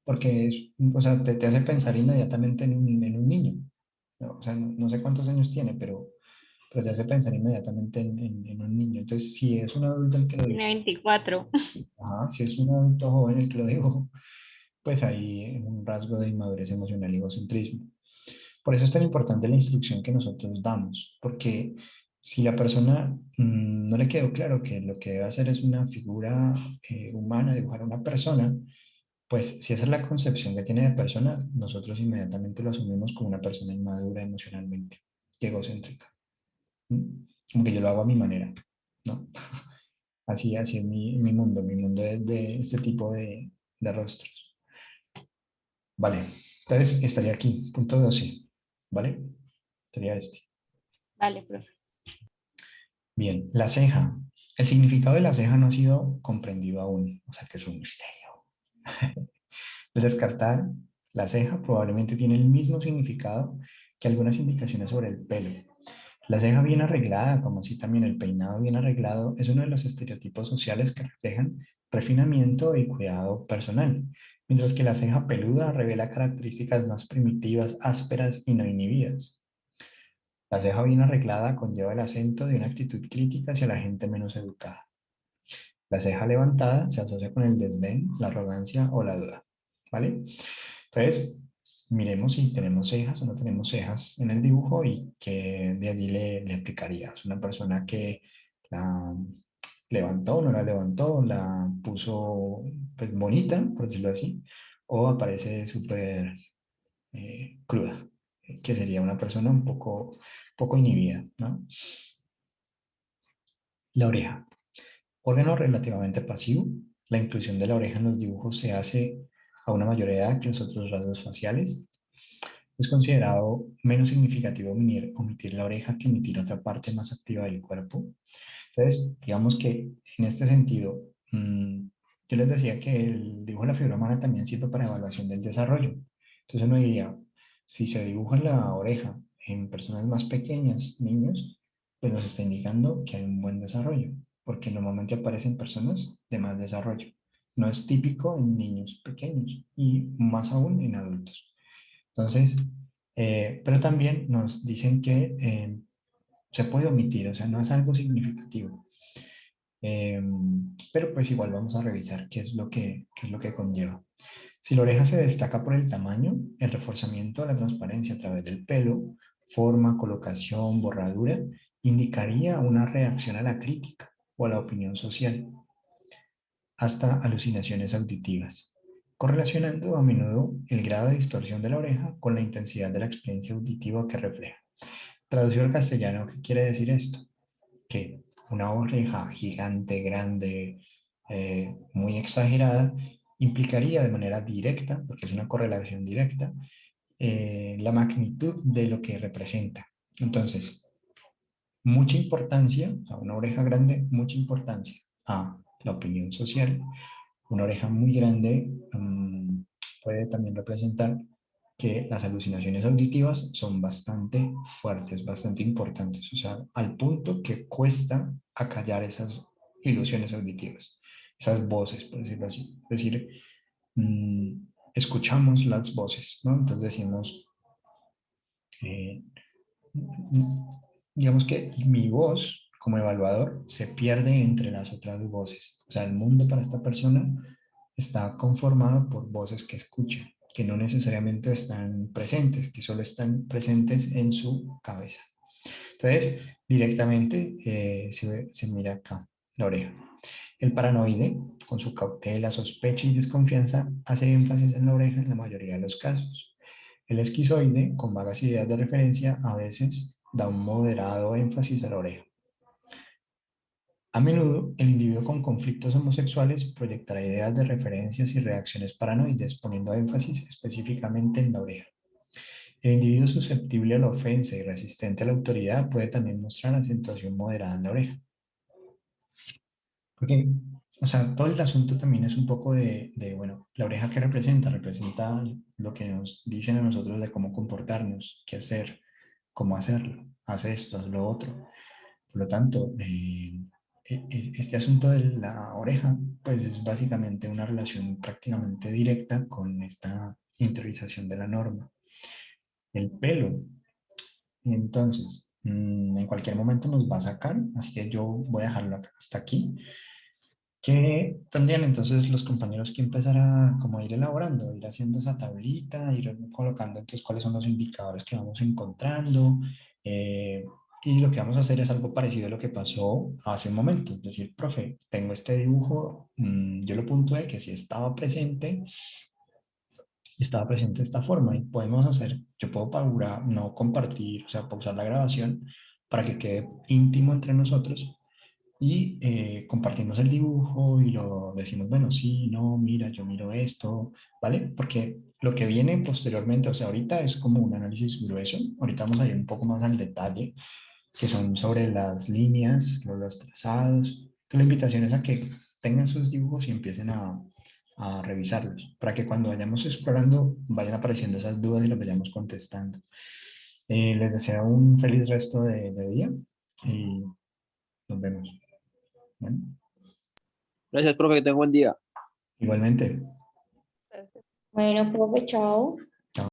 Porque o sea, te hace pensar inmediatamente en un niño. ¿No? O sea, no sé cuántos años tiene, pero te hace pensar inmediatamente en un niño. Entonces, si es un adulto el que lo Tiene dibuja, 24. ajá, si es un adulto joven el que lo dibuja, pues hay un rasgo de inmadurez emocional y egocentrismo. Por eso es tan importante la instrucción que nosotros damos, porque si la persona no le quedó claro que lo que debe hacer es una figura humana, dibujar a una persona, pues si esa es la concepción que tiene de persona, nosotros inmediatamente lo asumimos como una persona inmadura emocionalmente y egocéntrica. ¿Mm? Como que yo lo hago a mi manera, ¿no? Así es mi mundo, mi mundo es de este tipo de rostros. Vale, entonces estaría aquí, punto 12, ¿vale? Sería este. Vale, profe. Bien, la ceja. El significado de la ceja no ha sido comprendido aún, o sea que es un misterio. Al descartar, la ceja probablemente tiene el mismo significado que algunas indicaciones sobre el pelo. La ceja bien arreglada, como así también el peinado bien arreglado, es uno de los estereotipos sociales que reflejan refinamiento y cuidado personal, mientras que la ceja peluda revela características más primitivas, ásperas y no inhibidas. La ceja bien arreglada conlleva el acento de una actitud crítica hacia la gente menos educada. La ceja levantada se asocia con el desdén, la arrogancia o la duda. ¿Vale? Entonces, miremos si tenemos cejas o no tenemos cejas en el dibujo y que de allí le aplicaría. Es una persona que la levantó, no la levantó, la puso pues, bonita, por decirlo así, o aparece súper cruda, que sería una persona un poco inhibida, ¿no? La oreja. Órgano relativamente pasivo. La inclusión de la oreja en los dibujos se hace a una mayor edad que los otros rasgos faciales. Es considerado menos significativo omitir la oreja que omitir otra parte más activa del cuerpo. Entonces, digamos que en este sentido, yo les decía que el dibujo de la figura humana también sirve para evaluación del desarrollo. Entonces uno diría, si se dibuja la oreja en personas más pequeñas, niños, pues nos está indicando que hay un buen desarrollo, porque normalmente aparecen personas de más desarrollo. No es típico en niños pequeños y más aún en adultos. Entonces, pero también nos dicen que se puede omitir, o sea, no es algo significativo. Pero pues igual vamos a revisar qué es lo que conlleva. Si la oreja se destaca por el tamaño, el reforzamiento de la transparencia a través del pelo, forma, colocación, borradura, indicaría una reacción a la crítica o a la opinión social, hasta alucinaciones auditivas, correlacionando a menudo el grado de distorsión de la oreja con la intensidad de la experiencia auditiva que refleja. Traducido al castellano, ¿qué quiere decir esto? Que una oreja gigante, grande, muy exagerada, implicaría de manera directa, porque es una correlación directa, la magnitud de lo que representa. Entonces, mucha importancia, o sea, una oreja grande, mucha importancia a la opinión social. Una oreja muy grande puede también representar que las alucinaciones auditivas son bastante fuertes, bastante importantes, o sea, al punto que cuesta acallar esas ilusiones auditivas, esas voces, por decirlo así. Es decir, mm, escuchamos las voces, ¿no? Entonces decimos, eh, digamos que mi voz como evaluador se pierde entre las otras voces. O sea, el mundo para esta persona está conformado por voces que escucha, que no necesariamente están presentes, que solo están presentes en su cabeza. Entonces, directamente se mira acá la oreja. El paranoide, con su cautela, sospecha y desconfianza, hace énfasis en la oreja en la mayoría de los casos. El esquizoide, con vagas ideas de referencia, a veces da un moderado énfasis a la oreja. A menudo, el individuo con conflictos homosexuales proyectará ideas de referencias y reacciones paranoides, poniendo énfasis específicamente en la oreja. El individuo susceptible a la ofensa y resistente a la autoridad puede también mostrar acentuación moderada en la oreja. Porque, o sea, todo el asunto también es un poco bueno, la oreja que representa, representa lo que nos dicen a nosotros de cómo comportarnos, qué hacer, cómo hacerlo, haz esto, haz lo otro. Por lo tanto, este asunto de la oreja, pues es básicamente una relación prácticamente directa con esta interiorización de la norma. El pelo, entonces, en cualquier momento nos va a sacar, así que yo voy a dejarlo hasta aquí. Que tendrían entonces los compañeros que empezar a como ir elaborando, ir haciendo esa tablita, ir colocando entonces cuáles son los indicadores que vamos encontrando. eh, y lo que vamos a hacer es algo parecido a lo que pasó hace un momento. Es decir, profe, tengo este dibujo, yo lo puntué que si estaba presente de esta forma y podemos hacer, yo puedo paurar, no compartir, o sea, pausar la grabación para que quede íntimo entre nosotros y compartimos el dibujo y lo decimos, bueno, sí, no, mira, yo miro esto, ¿vale? Porque lo que viene posteriormente, o sea, ahorita es como un análisis grueso, ahorita vamos a ir un poco más al detalle, que son sobre las líneas, los trazados. Entonces, la invitación es a que tengan sus dibujos y empiecen a revisarlos, para que cuando vayamos explorando vayan apareciendo esas dudas y las vayamos contestando. Les deseo un feliz resto de día y nos vemos. Bueno, Gracias, profe, que tenga buen día. igualmente. Bueno, profe, chao.